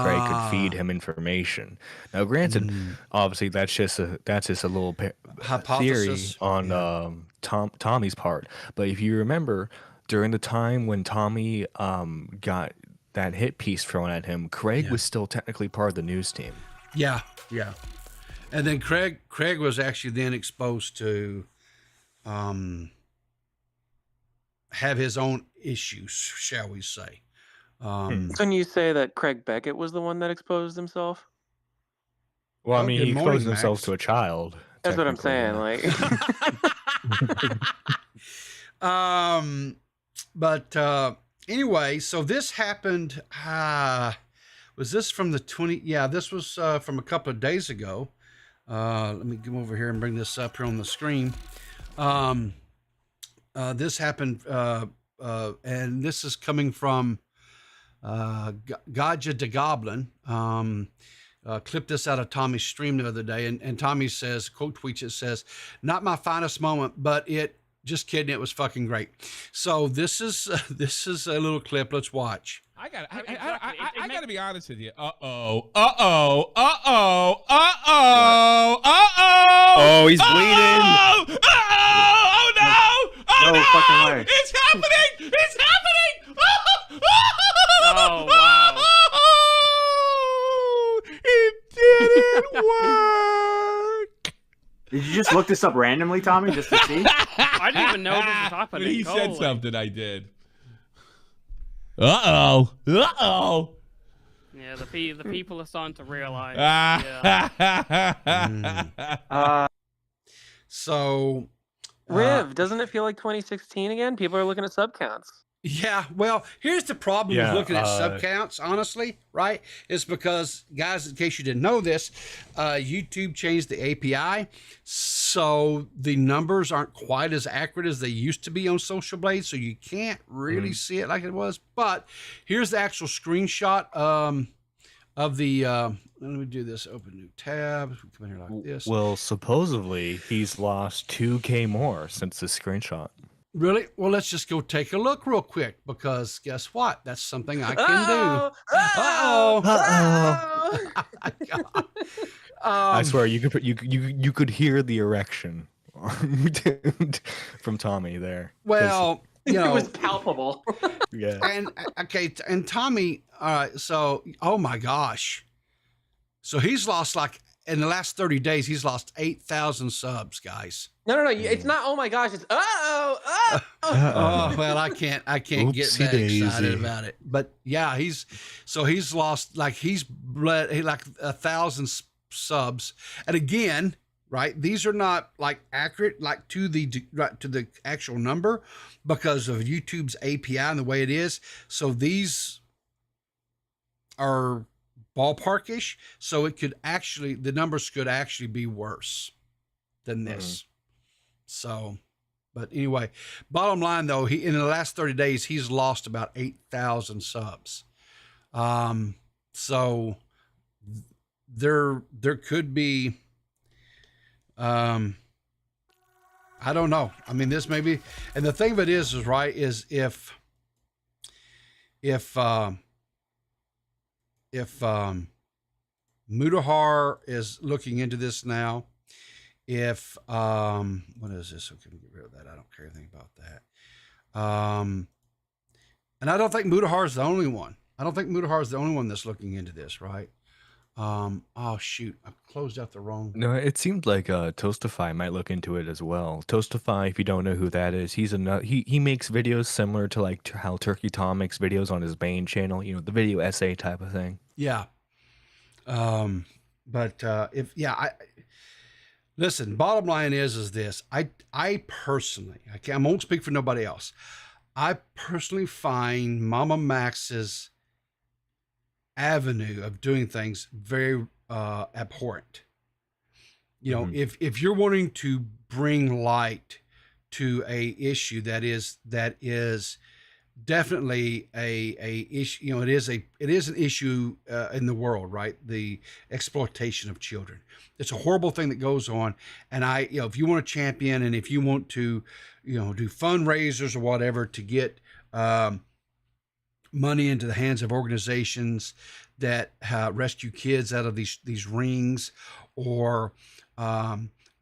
Craig could feed him information. Now, granted, obviously that's just a little theory Hypothesis. on Tommy's part. But if you remember, during the time when Tommy got that hit piece thrown at him, Craig was still technically part of the news team. Yeah. And then Craig was actually then exposed to have his own issues, shall we say. Can you say that Craig Beckett was the one that exposed himself? Well, I mean, he exposed Max. himself to a child. That's what I'm saying. Like, but anyway, so this happened. Was this from the 20? Yeah, this was from a couple of days ago. Let me come over here and bring this up here on the screen. This happened, and this is coming from Gaja the Goblin. Clipped this out of Tommy's stream the other day, and Tommy says, quote tweets, it says, "Not my finest moment, but just kidding, it was fucking great." So this is a little clip. Let's watch. I gotta be honest with you. Oh, he's bleeding. Oh no! Oh no! Fucking way. It's happening! It's happening! Oh wow! It didn't work. Did you just look this up randomly, Tommy, just to see? I didn't even know this was happening. When he said Holy. something, I did. Uh-oh. Yeah, the people are starting to realize. So, Riv, doesn't it feel like 2016 again? People are looking at sub counts. yeah, well, here's the problem with looking at sub counts, honestly, right? It's because, guys, in case you didn't know this, YouTube changed the API, so the numbers aren't quite as accurate as they used to be on Social Blade, so you can't really see it like it was. But here's the actual screenshot of the, let me do this, open new tab. We come in here like this. Well, supposedly he's lost 2K more since the screenshot. Really? Well, let's just go take a look real quick, because guess what? That's something I can do. I swear, you could hear the erection from Tommy there. Well, you know, It was palpable. Yeah. and okay, and Tommy, all right, so oh my gosh. So he's lost, like, in the last 30 days, he's lost 8,000 subs, guys. No. It's not. Oh my gosh! It's Oh, well, I can't get that excited about it. But yeah, he's lost, like, he's like 1,000 subs. And again, right, these are not like accurate, like to the actual number, because of YouTube's API and the way it is. So these are ballparkish. So the numbers could actually be worse than this. So, but anyway, bottom line though, in the last 30 days, he's lost about 8,000 subs. So there could be, I don't know. I mean, this may be, and the thing of it is right, is if Mudahar is looking into this now, what is this? Okay, get rid of that. I don't care anything about that. And I don't think Mudahar is the only one. I don't think Mudahar is the only one that's looking into this, right? Oh shoot, I closed out the wrong. No, it seemed like Toastify might look into it as well. Toastify, if you don't know who that is, he makes videos similar to like how Turkey Tom makes videos on his main channel. You know, the video essay type of thing. Yeah. Listen, bottom line is this. I personally, I won't speak for nobody else. I personally find Momma Max's avenue of doing things very abhorrent. You know, if you're wanting to bring light to a issue that is definitely a issue. You know, it is an issue in the world, right? The exploitation of children. It's a horrible thing that goes on. And if you want to champion, and if you want to, do fundraisers or whatever to get money into the hands of organizations that rescue kids out of these rings, or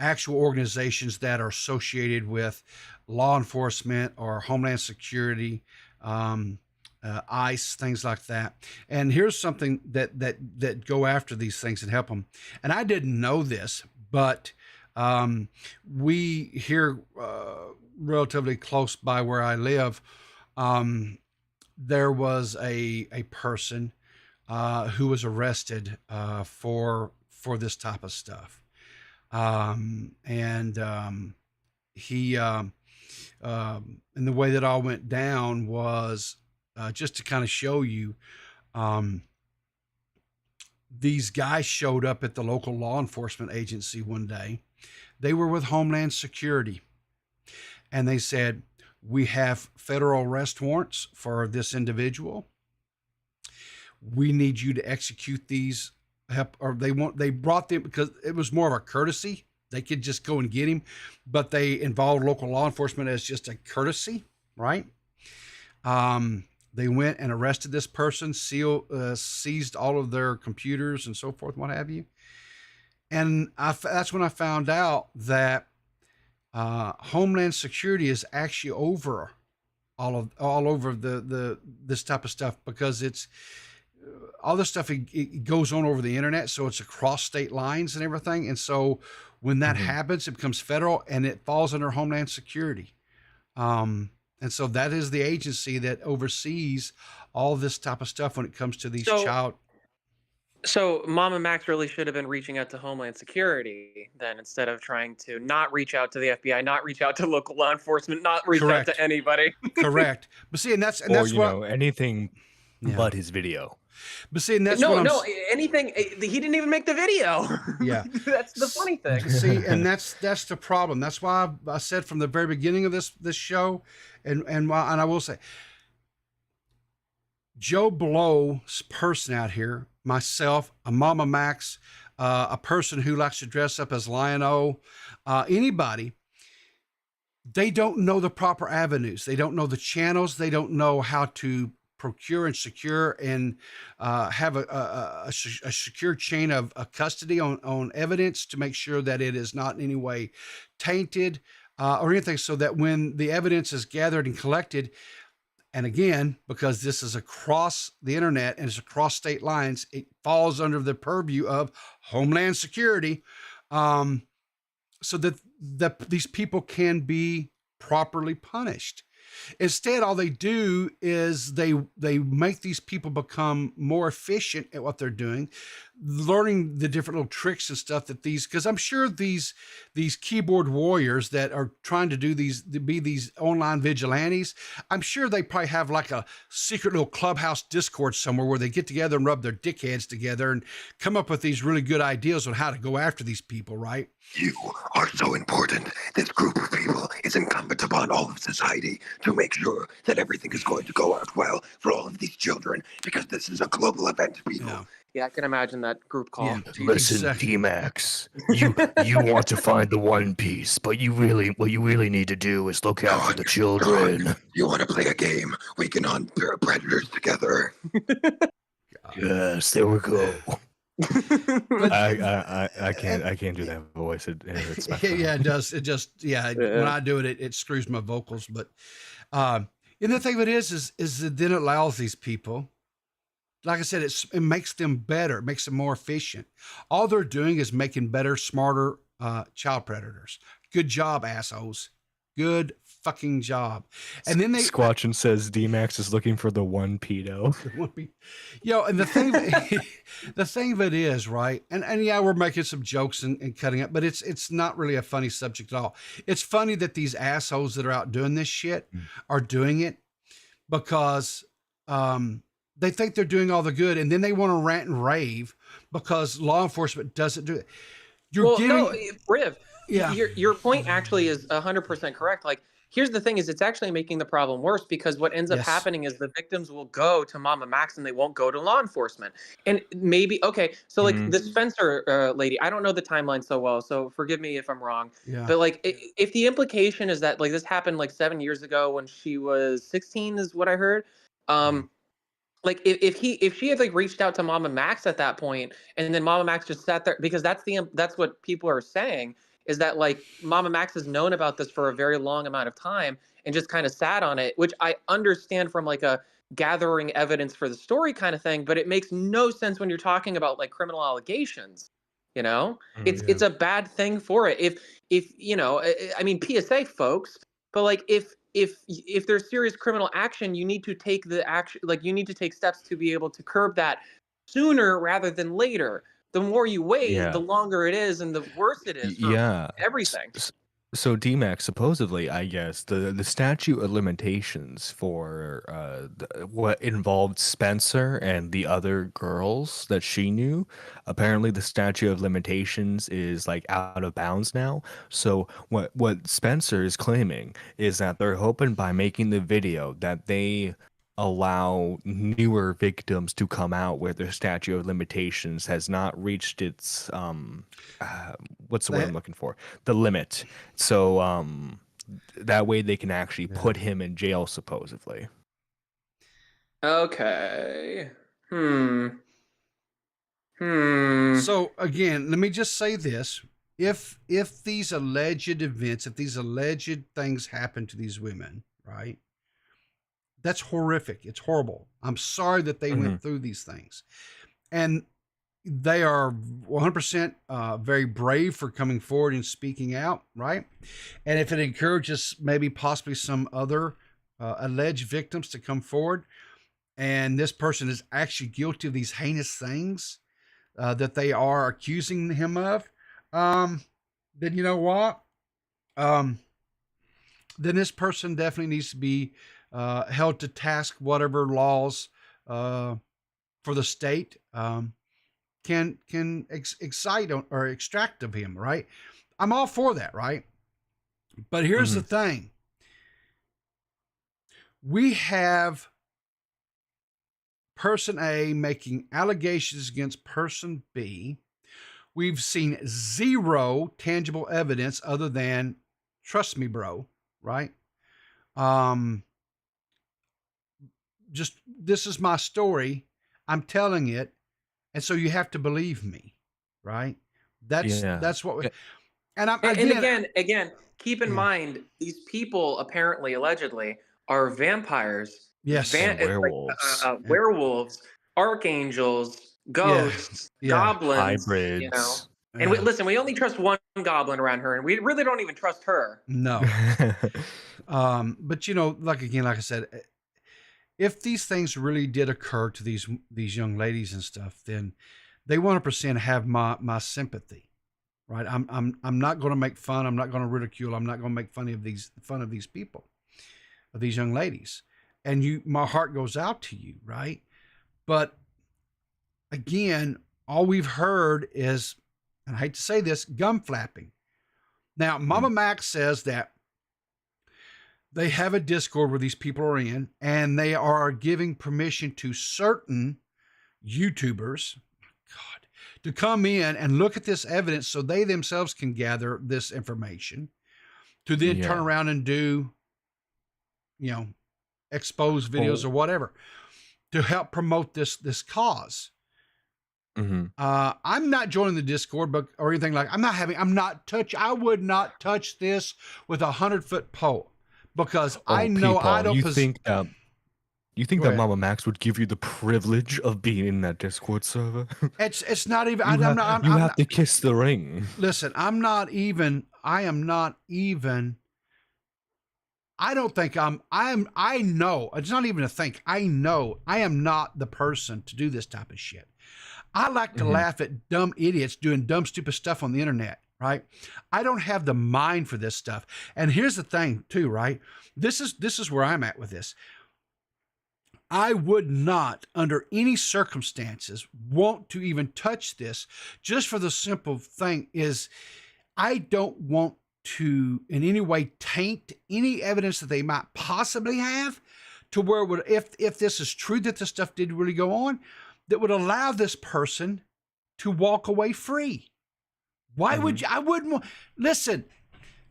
actual organizations that are associated with law enforcement or Homeland Security, ICE, things like that. And here's something that go after these things and help them. And I didn't know this, but we here relatively close by where I live, there was a person who was arrested for this type of stuff. He and the way that all went down was just to kind of show you, these guys showed up at the local law enforcement agency one day. They were with Homeland Security, and they said, "We have federal arrest warrants for this individual. We need you to execute these." They brought them because it was more of a courtesy. They could just go and get him, but they involved local law enforcement as just a courtesy, right? They went and arrested this person, seized all of their computers and so forth, what have you. And that's when I found out that Homeland Security is actually over all over this type of stuff, because it's all this stuff, it goes on over the internet, so it's across state lines and everything. And so when that happens, it becomes federal and it falls under Homeland Security. And so that is the agency that oversees all this type of stuff when it comes to these child. So Momma Max really should have been reaching out to Homeland Security then, instead of trying to not reach out to the FBI, not reach out to local law enforcement, not reach out to anybody. Correct. But see, and that's anything but his video. But see, and that's anything. He didn't even make the video. Yeah, that's the funny thing. See, and that's the problem. That's why I said from the very beginning of this show, and I will say, Joe Blow's person out here, myself, a Momma Max, a person who likes to dress up as Lion-O, anybody. They don't know the proper avenues. They don't know the channels. They don't know how to procure and secure and have a secure chain of custody on evidence to make sure that it is not in any way tainted or anything, so that when the evidence is gathered and collected, and again, because this is across the internet and it's across state lines, it falls under the purview of Homeland Security, so that these people can be properly punished. Instead, all they do is they make these people become more efficient at what they're doing, learning the different little tricks and stuff that because I'm sure these keyboard warriors that are trying to be these online vigilantes, I'm sure they probably have like a secret little clubhouse Discord somewhere where they get together and rub their dickheads together and come up with these really good ideas on how to go after these people, right? You are so important. This group of people is incumbent upon all of society to make sure that everything is going to go out well for all of these children, because this is a global event, people. Yeah, I can imagine that group call. Yeah, listen, D-Max, you want to find the One Piece, but what you really need to do is look out for the children. You want to play a game? We can hunt predators together. Yes, there we go. I can't do that voice. It's not it does. It just when I do it, it screws my vocals. But and the thing of it is that then it allows these people, like I said, it makes them better, it makes them more efficient. All they're doing is making better, smarter child predators. Good job, assholes. Good fucking job. And then Squatchin says D-Max is looking for the one pedo. And the thing of it is, right? And yeah, we're making some jokes and cutting it, but it's not really a funny subject at all. It's funny that these assholes that are out doing this shit are doing it because they think they're doing all the good, and then they want to rant and rave because law enforcement doesn't do it. Riv, your point actually is 100% correct. Like, here's the thing: is it's actually making the problem worse because what ends up happening is the victims will go to Momma Max and they won't go to law enforcement. And maybe so like the Spencer lady, I don't know the timeline so well, so forgive me if I'm wrong. Yeah. But like, if the implication is that like this happened like 7 years ago when she was 16, is what I heard. Like if she had like reached out to Momma Max at that point, and then Momma Max just sat there, because that's what people are saying, is that like Momma Max has known about this for a very long amount of time and just kind of sat on it, which I understand from like a gathering evidence for the story kind of thing, but it makes no sense when you're talking about like criminal allegations. You know, it's a bad thing for it. If you know, I mean, PSA folks, but like if there's serious criminal action, you need to take the action, like you need to take steps to be able to curb that sooner rather than later. The more you wait, the longer it is and the worse it is for everything. So DMAX, supposedly, I guess the statute of limitations for what involved Spencer and the other girls that she knew, apparently the statute of limitations is like out of bounds now. So what Spencer is claiming is that they're hoping by making the video that they allow newer victims to come out where their statute of limitations has not reached its what's the word I'm looking for? The limit. So that way they can actually put him in jail, supposedly. Okay. So again, let me just say this. If these alleged events, if these alleged things happen to these women, right? That's horrific. It's horrible. I'm sorry that they went through these things. And they are 100% very brave for coming forward and speaking out, right? And if it encourages maybe possibly some other alleged victims to come forward, and this person is actually guilty of these heinous things that they are accusing him of, then you know what? Then this person definitely needs to be held to task, whatever laws for the state can excite or extract of him, right? I'm all for that, right? But here's the thing. We have person A making allegations against person B. We've seen zero tangible evidence other than trust me, bro, right? Just this is my story. I'm telling it. And so you have to believe me, right? That's what we, and again, keep in mind, these people apparently, allegedly, are vampires. Yes. Werewolves. Werewolves, archangels, ghosts, goblins, hybrids. you know. And listen, we only trust one goblin around her, and we really don't even trust her. No. But you know, like I said, if these things really did occur to these young ladies and stuff, then they 100% have my sympathy, right? I'm not going to make fun. I'm not going to ridicule. I'm not going to make fun of these people, of these young ladies. And my heart goes out to you, right? But again, all we've heard is, and I hate to say this, gum flapping. Now, Momma Max says that they have a Discord where these people are in, and they are giving permission to certain YouTubers, to come in and look at this evidence so they themselves can gather this information to then turn around and do, expose videos or whatever to help promote this cause. I'm not joining the Discord or anything like. I would not touch this with 100-foot pole. Because I know people, I don't. You think that Momma Max would give you the privilege of being in that Discord server? It's not even. You have to kiss the ring. Listen, I'm not even. I am not even. I don't think I know. It's not even a think. I know I am not the person to do this type of shit. I like to laugh at dumb idiots doing dumb, stupid stuff on the internet. Right? I don't have the mind for this stuff. And here's the thing too, right? This is where I'm at with this. I would not, under any circumstances, want to even touch this, just for the simple thing is, I don't want to in any way taint any evidence that they might possibly have to where would if this is true that this stuff did really go on, that would allow this person to walk away free. Why would you? I wouldn't listen.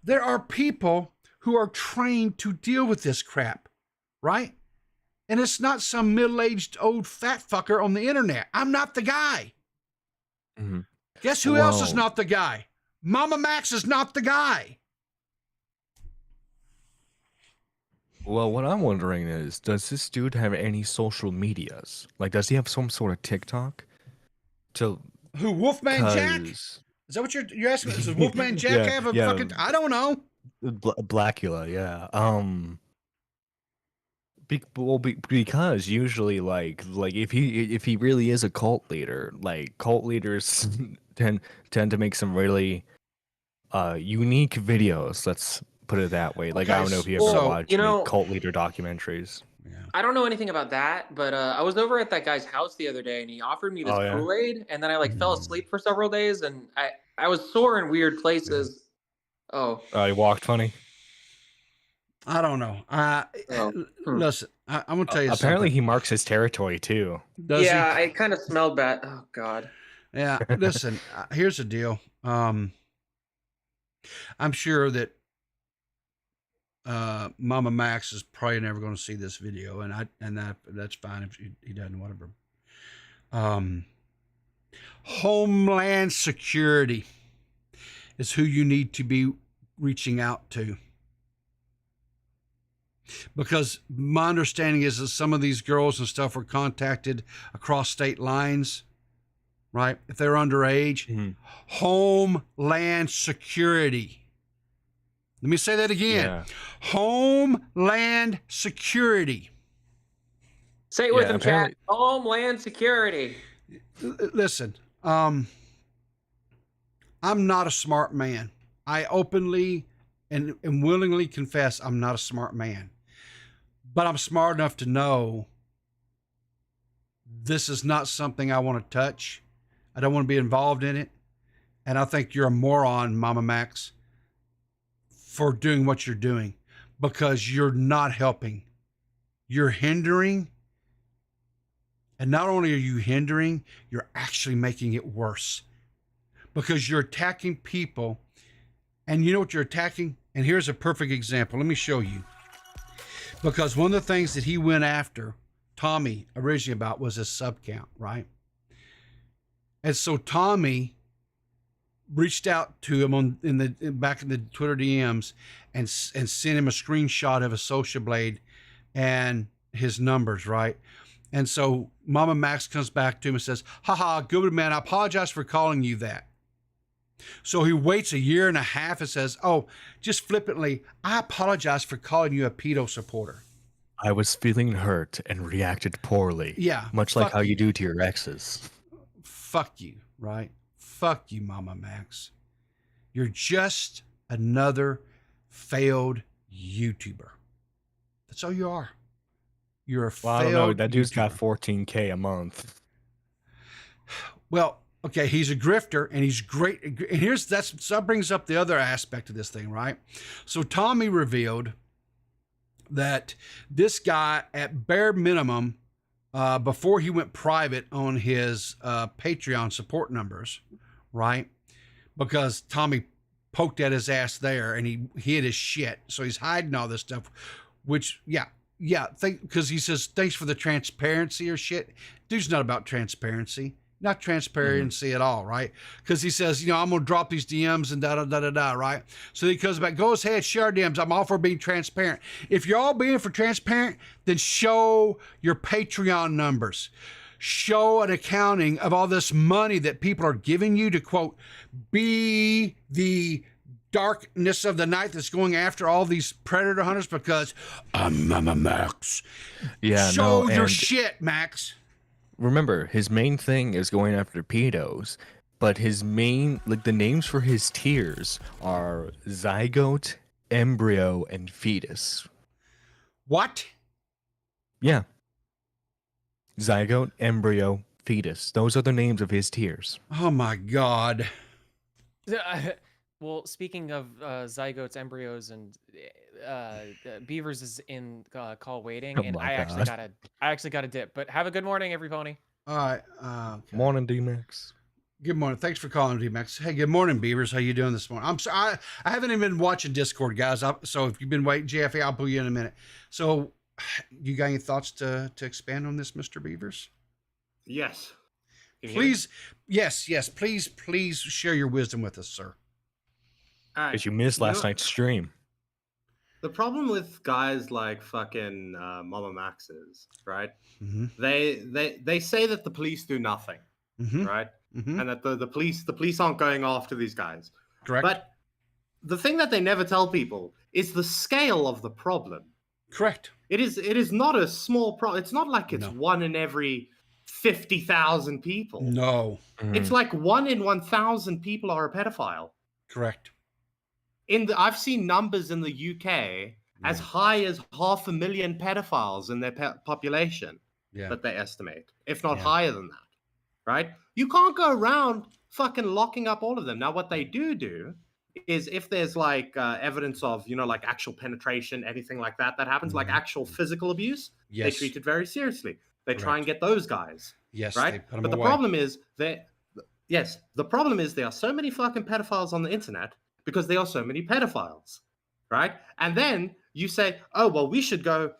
There are people who are trained to deal with this crap, right? And it's not some middle-aged old fat fucker on the internet. I'm not the guy. Mm-hmm. Guess who else is not the guy? Momma Max is not the guy. Well, what I'm wondering is, does this dude have any social medias? Like, does he have some sort of TikTok? Who, Wolfman Jack? Is that what you're asking? Does Wolfman Jack have a fucking... I don't know. Blackula, yeah. Because usually, like if he really is a cult leader, like cult leaders tend to make some really unique videos. Let's put it that way. Like, I don't know if you ever watched any cult leader documentaries. I don't know anything about that, but I was over at that guy's house the other day, and he offered me this Kool-Aid, and then I fell asleep for several days, and I was sore in weird places. Oh, he walked funny. I don't know. Listen, I'm gonna tell you. Apparently, something. he marks his territory too. Does he? I kind of smelled bad. Oh God. Yeah. Listen, here's the deal. I'm sure that Momma Max is probably never going to see this video, and that's fine if he doesn't. Whatever. Homeland Security is who you need to be reaching out to. Because my understanding is that some of these girls and stuff were contacted across state lines, right? If they're underage. Mm-hmm. Homeland Security. Let me say that again. Yeah. Homeland Security. Say it with him, chat. Homeland Security. Listen, I'm not a smart man. I openly and willingly confess I'm not a smart man. But I'm smart enough to know this is not something I want to touch. I don't want to be involved in it. And I think you're a moron, Momma Max, for doing what you're doing, because you're not helping. You're hindering. And not only are you hindering, you're actually making it worse, because you're attacking people. And you know what you're attacking? And here's a perfect example. Let me show you. Because one of the things that he went after Tommy originally about was his sub count, right? And so Tommy reached out to him back in the Twitter DMs and sent him a screenshot of a social blade and his numbers, right? And so Momma Max comes back to him and says, haha, good man, I apologize for calling you that. So he waits a year and a half and says, oh, just flippantly, I apologize for calling you a pedo supporter. I was feeling hurt and reacted poorly. Yeah. Much like how you do to your exes. Fuck you, right? Fuck you, Momma Max. You're just another failed YouTuber. That's all you are. You're a failed I don't know. That dude's YouTuber. got 14K a month. Well, okay, he's a grifter and he's great. And that brings up the other aspect of this thing, right? So Tommy revealed that this guy, at bare minimum, before he went private on his Patreon support numbers, right? Because Tommy poked at his ass there and he hid his shit. So he's hiding all this stuff, which, because he says, thanks for the transparency or shit. Dude's not about transparency. Not transparency at all, right? Because he says, I'm going to drop these DMs and da-da-da-da-da, right? So he comes back, go ahead, share DMs. I'm all for being transparent. If you're all being for transparent, then show your Patreon numbers. Show an accounting of all this money that people are giving you to, quote, be the darkness of the night that's going after all these predator hunters, because I'm Momma Max. Yeah, show your shit, Max. Remember, his main thing is going after pedos, but his main, the names for his tiers are zygote, embryo, and fetus. What? Yeah. Zygote, embryo, fetus. Those are the names of his tiers. Oh my God. Well, speaking of zygotes, embryos, and Beavers is in call waiting, Oh and my I God. actually got a dip. But have a good morning, everybody. All right. Okay. Morning, D-Max. Good morning. Thanks for calling, D-Max. Hey, good morning, Beavers. How you doing this morning? I'm sorry. I haven't even been watching Discord, guys. So if you've been waiting, JFA, I'll pull you in a minute. So you got any thoughts to expand on this, Mr. Beavers? Yes. Please. Yes. Please share your wisdom with us, sir. Because you missed last night's stream. The problem with guys like fucking Momma Max is, right? Mm-hmm. They say that the police do nothing, right? Mm-hmm. And that the police aren't going after these guys. Correct. But the thing that they never tell people is the scale of the problem. Correct. It is not a small problem. It's not like it's one in every 50,000 people. No. It's like 1 in 1,000 people are a pedophile. Correct. I've seen numbers in the UK as high as 500,000 pedophiles in their population that they estimate, if not higher than that, right? You can't go around fucking locking up all of them. Now, what they do is if there's like evidence of, like actual penetration, anything like that happens, like actual physical abuse, they treat it very seriously. They try and get those guys. Yes, right? they put them But the away. problem is there are so many fucking pedophiles on the internet because there are so many pedophiles, right? And then you say, oh, well, we should go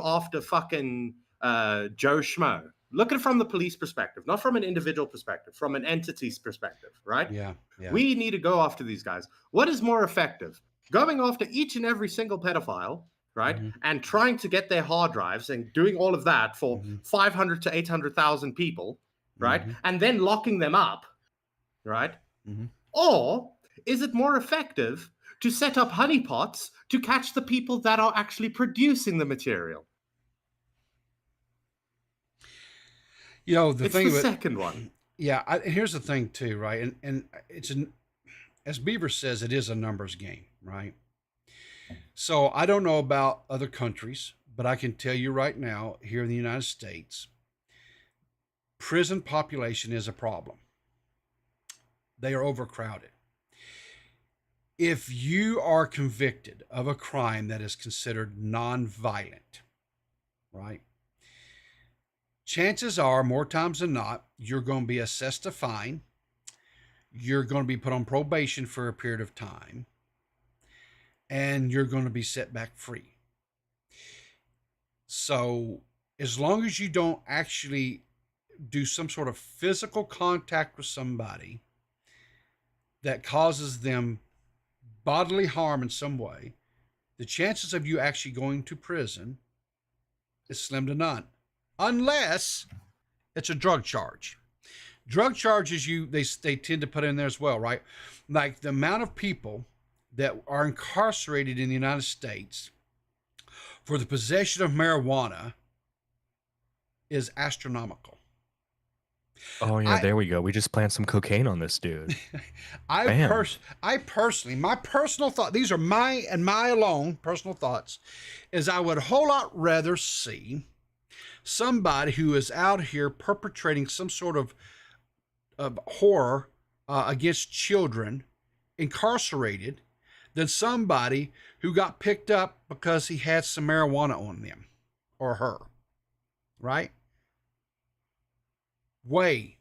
after fucking Joe Schmo. Look at it from the police perspective, not from an individual perspective, from an entity's perspective, right? Yeah. We need to go after these guys. What is more effective? Going after each and every single pedophile, right? And trying to get their hard drives and doing all of that for 500 to 800,000 people, right? And then locking them up, right? Or is it more effective to set up honeypots to catch the people that are actually producing the material? The It's thing the with second one. Yeah, here's the thing too, right? And it's as Beaver says, it is a numbers game, right? So I don't know about other countries, but I can tell you right now, here in the United States, prison population is a problem. They are overcrowded. If you are convicted of a crime that is considered non-violent, right? Chances are, more times than not, you're going to be assessed a fine. You're going to be put on probation for a period of time. And you're going to be set back free. So as long as you don't actually do some sort of physical contact with somebody that causes them bodily harm in some way, the chances of you actually going to prison is slim to none. Unless it's a drug charge. Drug charges they tend to put in there as well, right? Like the amount of people that are incarcerated in the United States for the possession of marijuana is astronomical. Oh yeah, there we go. We just planted some cocaine on this dude. I personally, my personal thought, these are my alone personal thoughts, is I would a whole lot rather see somebody who is out here perpetrating some sort of horror against children incarcerated than somebody who got picked up because he had some marijuana on them or her, right? Weigh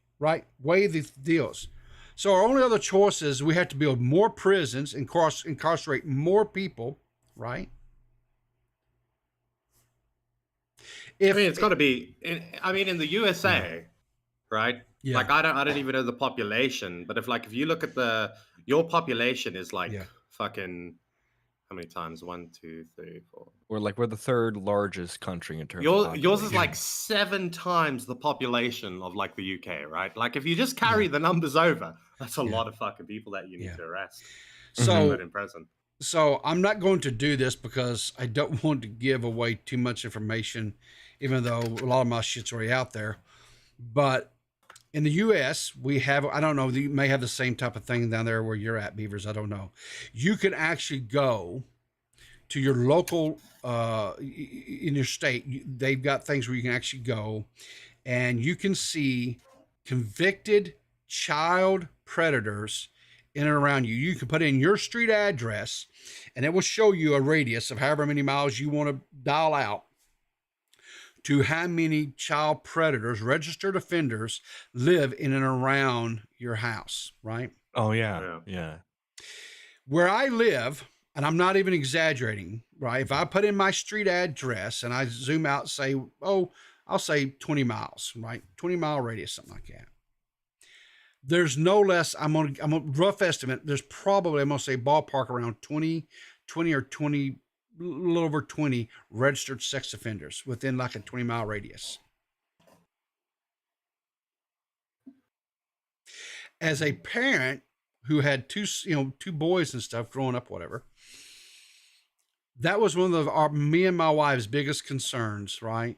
the deals. So our only other choice is we have to build more prisons, incarcerate more people, right? It's got to be. In the USA, right? Yeah. Like I don't even know the population, but if you look at your population is like fucking how many times? 1, 2, 3, 4. We're the third largest country in terms of yours is like 7 times the population of like the UK, right? Like if you just carry the numbers over, that's a lot of fucking people that you need to arrest. So in prison. So I'm not going to do this because I don't want to give away too much information, even though a lot of my shit's already out there. But in the U.S., we have, I don't know, you may have the same type of thing down there where you're at, Beavers. I don't know. You can actually go to your local, in your state. They've got things where you can actually go and you can see convicted child predators in and around you. You can put in your street address, and it will show you a radius of however many miles you want to dial out to how many child predators, registered offenders, live in and around your house, right? Oh, yeah. Where I live, and I'm not even exaggerating, right? If I put in my street address and I zoom out, say, I'll say 20 miles, right? 20-mile radius, something like that. There's no less, I'm a rough estimate, there's probably, I'm going to say ballpark around 20 or 20, a little over 20 registered sex offenders within like a 20-mile radius. As a parent who had two boys and stuff growing up, whatever, that was one of me and my wife's biggest concerns, right?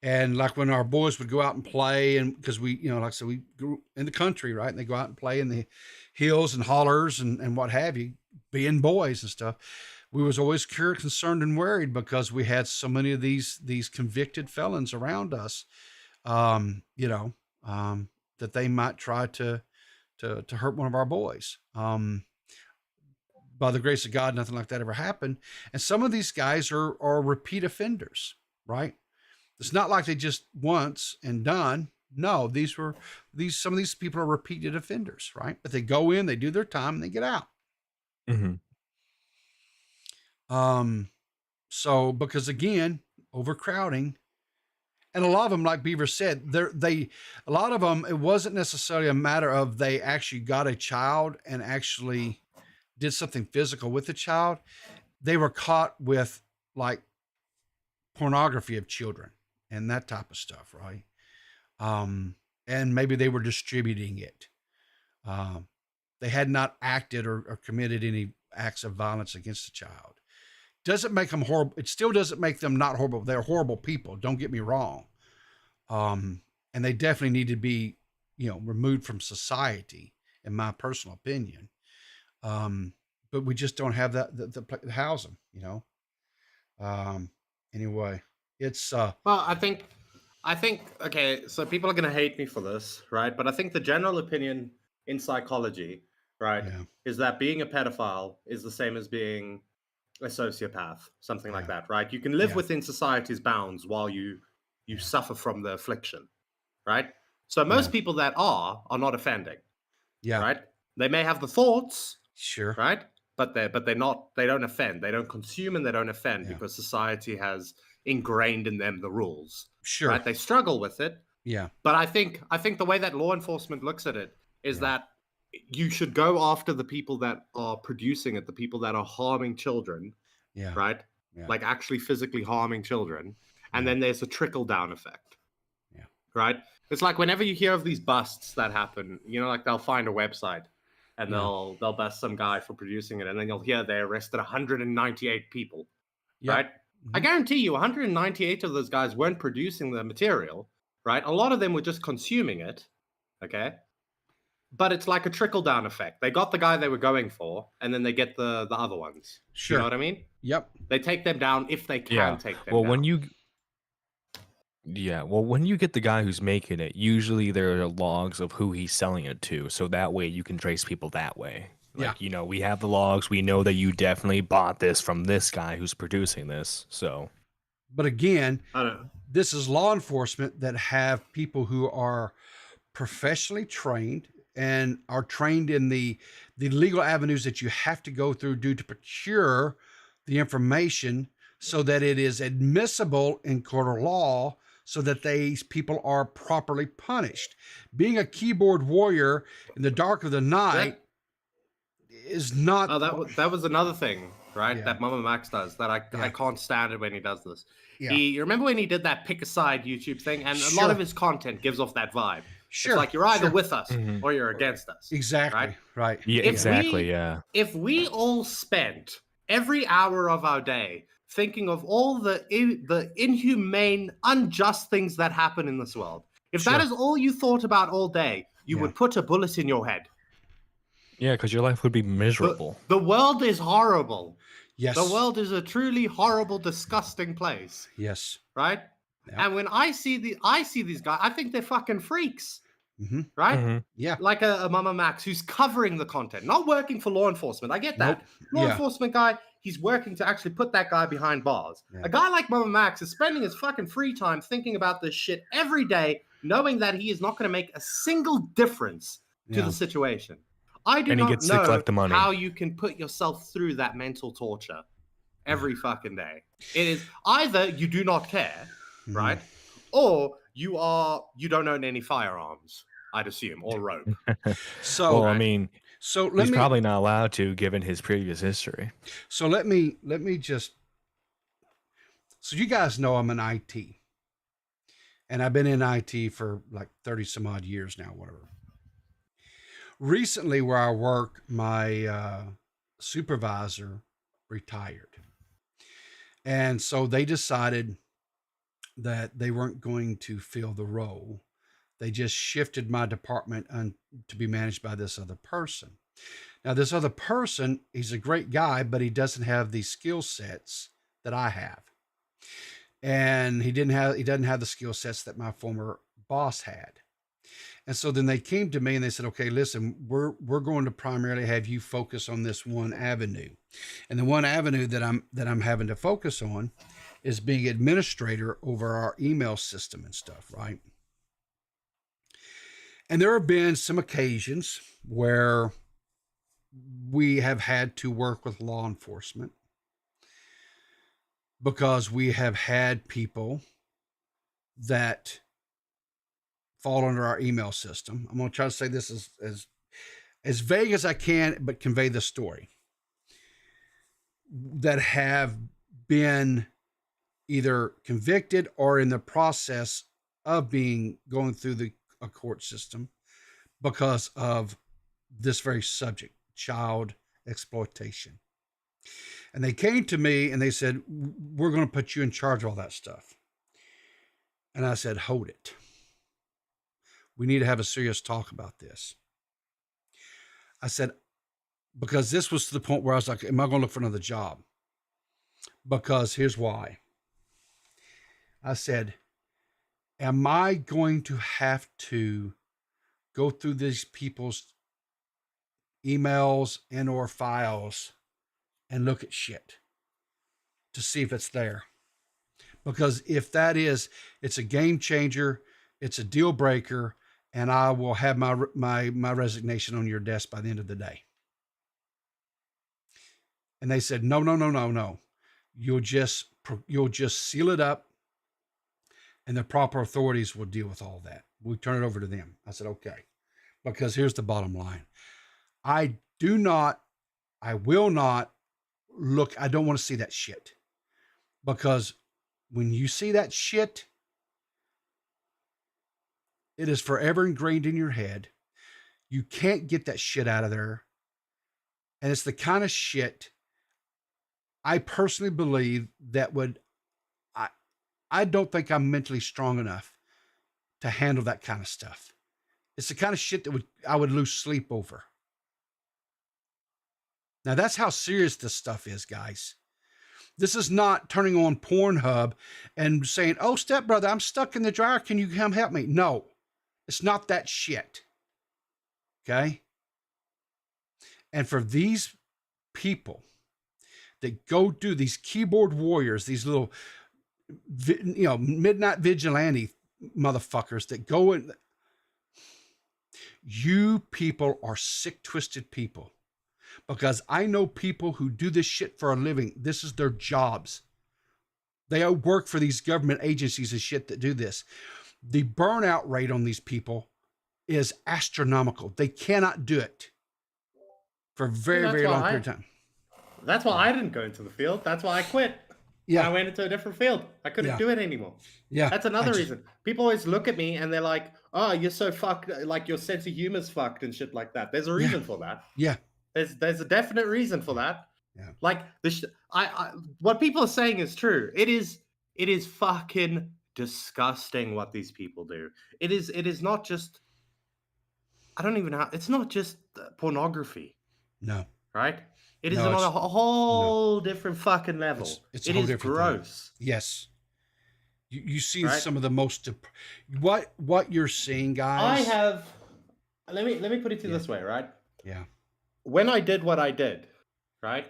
And like when our boys would go out and play, and because we, like I said, we grew in the country, right? And they go out and play in the hills and hollers and what have you, being boys and stuff. We was always concerned and worried because we had so many of these convicted felons around us, that they might try to hurt one of our boys. By the grace of God, nothing like that ever happened. And some of these guys are repeat offenders, right? It's not like they just once and done. No, some of these people are repeated offenders, right? But they go in, they do their time, and they get out. Mm-hmm. So because again, overcrowding, and a lot of them, like Beaver said, a lot of them, it wasn't necessarily a matter of they actually got a child and actually did something physical with the child. They were caught with like pornography of children and that type of stuff, right? And maybe they were distributing it. They had not acted or committed any acts of violence against the child. Doesn't make them horrible. It still doesn't make them not horrible. They're horrible people. Don't get me wrong. And they definitely need to be, removed from society, in my personal opinion. But we just don't have the house them, anyway, it's, well, I think, okay, so people are going to hate me for this, right? But I think the general opinion in psychology, right, is that being a pedophile is the same as being a sociopath, something like that, right? You can live within society's bounds while you suffer from the affliction, right? So most people that are not offending, right? They may have the thoughts, sure, right? But they don't offend. They don't consume and they don't offend because society has ingrained in them the rules. Sure. Right? They struggle with it. Yeah. But I think the way that law enforcement looks at it is that you should go after the people that are producing it, the people that are harming children. Yeah. Right? Yeah. Like actually physically harming children. And then there's a trickle down effect. Yeah. Right? It's like whenever you hear of these busts that happen, like they'll find a website and they'll bust some guy for producing it, and then you'll hear they arrested 198 people. Right? Mm-hmm. I guarantee you 198 of those guys weren't producing the material, right? A lot of them were just consuming it. Okay. But it's like a trickle down effect. They got the guy they were going for, and then they get the other ones. Sure. You know what I mean? Yep. They take them down if they can take them down. When you get the guy who's making it, usually there are logs of who he's selling it to. So that way you can trace people that way. Like, we have the logs. We know that you definitely bought this from this guy who's producing this. So, but again, this is law enforcement that have people who are professionally trained and are trained in the legal avenues that you have to go through to procure the information so that it is admissible in court of law, so that these people are properly punished. Being a keyboard warrior in the dark of the night is not... Oh, that was another thing, right? That Momma Max does, that I can't stand it when he does this. Yeah. You remember when he did that pick a side YouTube thing? And a lot of his content gives off that vibe. Sure. It's like you're either with us or you're against us. Exactly. Right. Yeah, exactly. If we all spent every hour of our day thinking of all the inhumane, unjust things that happen in this world, if that is all you thought about all day, you would put a bullet in your head. Yeah, because your life would be miserable. The world is horrible. Yes. The world is a truly horrible, disgusting place. Yes. Right? Yeah. And when I see these guys, I think they're fucking freaks. right? Yeah. Like a Momma Max who's covering the content, not working for law enforcement. I get that. Law enforcement guy, he's working to actually put that guy behind bars. A guy like Momma Max is spending his fucking free time thinking about this shit every day, knowing that he is not going to make a single difference to the situation. I do And he not gets to know collect the money. how you can put yourself through that mental torture every fucking day. It is either you do not care, right? Or you don't own any firearms, I'd assume, or rope. So, well, I mean, so he's probably not allowed to, given his previous history. So let me just. So you guys know I'm in IT, and I've been in IT for like 30 some odd years now, whatever. Recently, where I work, my supervisor retired, and so they decided that they weren't going to fill the role. They just shifted my department to be managed by this other person. Now, this other person, he's a great guy, but he doesn't have the skill sets that I have. And he doesn't have the skill sets that my former boss had. And so then they came to me and they said, okay, listen, we're going to primarily have you focus on this one avenue. And the one avenue that I'm having to focus on is being administrator over our email system and stuff, right? And there have been some occasions where we have had to work with law enforcement because we have had people that fall under our email system. I'm going to try to say this as vague as I can, but convey the story. That have been either convicted or in the process of going through a court system because of this very subject, child exploitation. And they came to me and they said, we're going to put you in charge of all that stuff. And I said, hold it. We need to have a serious talk about this. I said, because this was to the point where I was like, am I going to look for another job? Because here's why. I said, am I going to have to go through these people's emails and or files and look at shit to see if it's there? Because if that is, it's a game changer, it's a deal breaker, and I will have my resignation on your desk by the end of the day. And they said, no. You'll just seal it up and the proper authorities will deal with all that. We turn it over to them. I said, okay, because here's the bottom line. I will not look. I don't want to see that shit, because when you see that shit, it is forever ingrained in your head. You can't get that shit out of there. And it's the kind of shit I personally believe that I don't think I'm mentally strong enough to handle that kind of stuff. It's the kind of shit that I would lose sleep over. Now that's how serious this stuff is, guys. This is not turning on Pornhub and saying, oh, stepbrother, I'm stuck in the dryer. Can you come help me? No, it's not that shit. Okay. And for these people that go do these keyboard warriors, these little, midnight vigilante motherfuckers that go in, you people are sick, twisted people. Because I know people who do this shit for a living. This is their jobs. They work for these government agencies and shit that do this. The burnout rate on these people is astronomical. They cannot do it for a very, very long period of time. That's why I didn't go into the field. That's why I quit. Yeah. I went into a different field. I couldn't do it anymore. Yeah. That's another reason. People always look at me and they're like, oh, you're so fucked. Like your sense of humor's fucked and shit like that. There's a reason for that. Yeah. There's a definite reason for that. Yeah. Like what people are saying is true. It is fucking disgusting what these people do. It is not just, I don't even know, it's not just pornography. No. Right? It is on a whole different fucking level. It's a whole different gross. Thing. Yes. You see Right. some of the most what you're seeing, guys. I have. Let me put it to you this way, right? Yeah. When I did what I did, right?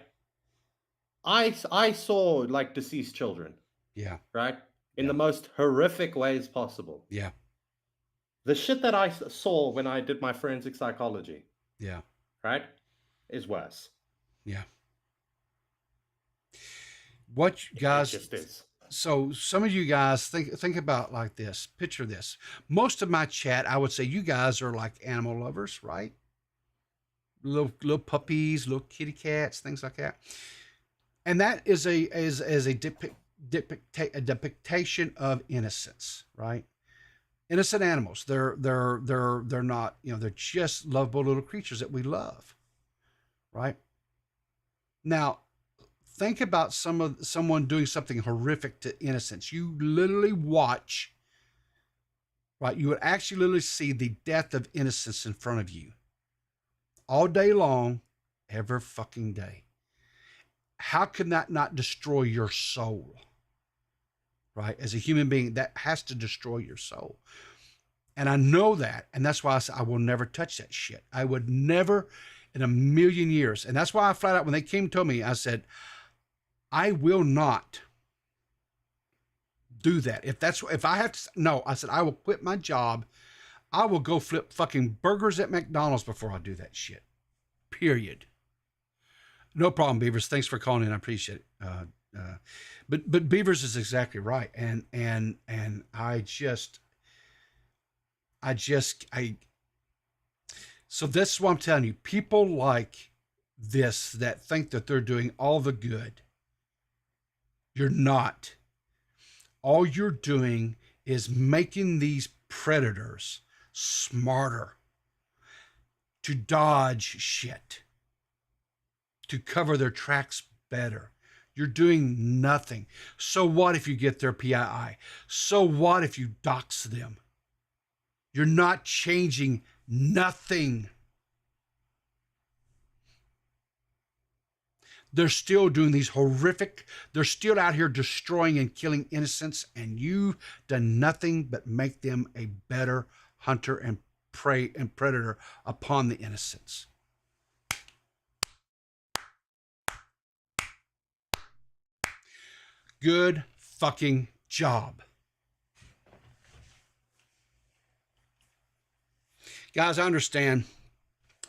I saw like deceased children, Yeah. right? In the most horrific ways possible. Yeah. The shit that I saw when I did my forensic psychology, Yeah. right, is worse. Yeah. What guys? It just is. So some of you guys think about like this. Picture this. Most of my chat, I would say, you guys are like animal lovers, right? Little puppies, little kitty cats, things like that. And that is a depiction of innocence, right? Innocent animals. They're not, they're just lovable little creatures that we love, right? Now, think about someone doing something horrific to innocence. You literally watch, right? You would actually literally see the death of innocence in front of you all day long, every fucking day. How can that not destroy your soul? Right? As a human being, that has to destroy your soul. And I know that. And that's why I said, I will never touch that shit. I would never in a million years. And that's why I flat out, when they came to me, I said, I will not do that. If I have to, no, I said, I will quit my job. I will go flip fucking burgers at McDonald's before I do that shit. Period. No problem, Beavers. Thanks for calling in. I appreciate it. But Beavers is exactly right. And so that's what I'm telling you. People like this that think that they're doing all the good. You're not. All you're doing is making these predators smarter to dodge shit, to cover their tracks better. You're doing nothing. So what if you get their PII? So what if you dox them? You're not changing nothing. They're still doing these horrific, they're still out here destroying and killing innocents, and you've done nothing but make them a better hunter and prey and predator upon the innocents. Good fucking job. Guys, I understand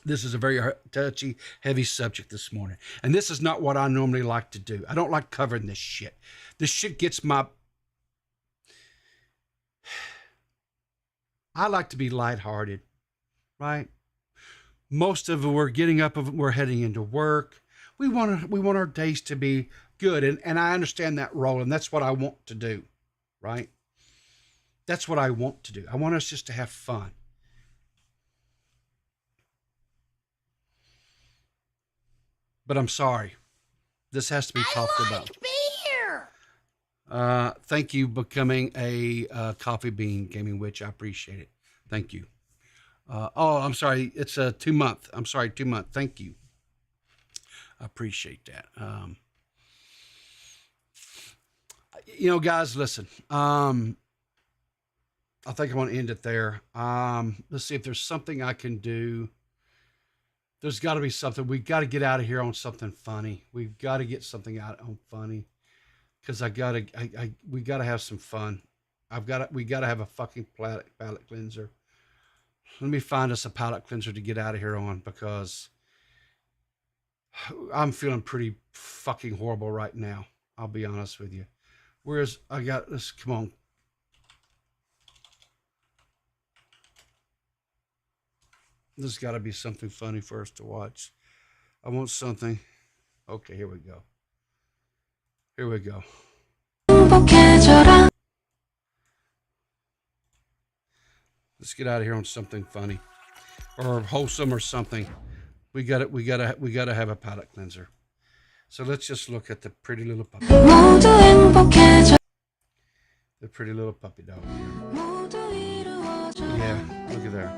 this is a very touchy, heavy subject this morning. And this is not what I normally like to do. I don't like covering this shit. This shit gets my... I like to be lighthearted, right? Most of us, we're getting up, we're heading into work. We want our days to be good. And I understand that role, and that's what I want to do, right? That's what I want to do. I want us just to have fun. But I'm sorry. This has to be talked about. Beer! Thank you for becoming a coffee bean gaming witch. I appreciate it. Thank you. Oh, I'm sorry. It's a 2 month. I'm sorry, 2 month. Thank you. I appreciate that. Guys, listen. I think I want to end it there. Let's see if there's something I can do. There's got to be something. We've got to get out of here on something funny. We've got to get something out on funny, because we got to have some fun. We got to have a fucking palate cleanser. Let me find us a palate cleanser to get out of here on, because I'm feeling pretty fucking horrible right now. I'll be honest with you. Whereas I got this, come on. There's got to be something funny for us to watch. I want something. Okay, here we go. Here we go. Let's get out of here on something funny or wholesome or something. We got to have a palate cleanser. So let's just look at the pretty little puppy. The pretty little puppy dog. Yeah, look at there.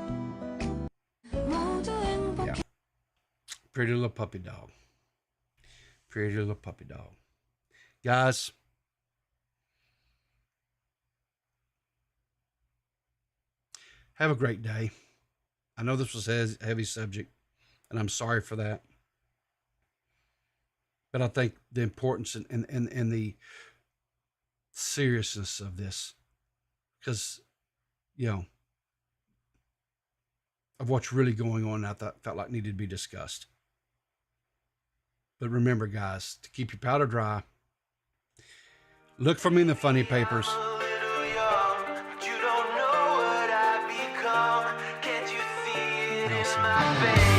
Yeah. Pretty little puppy dog. Pretty little puppy dog. Guys, Have a great day. I know this was a heavy subject, and I'm sorry for that. But I think the importance and the seriousness of this, because, you know, of what's really going on, I felt like needed to be discussed. But remember, guys, to keep your powder dry, look for me in the funny papers. My face.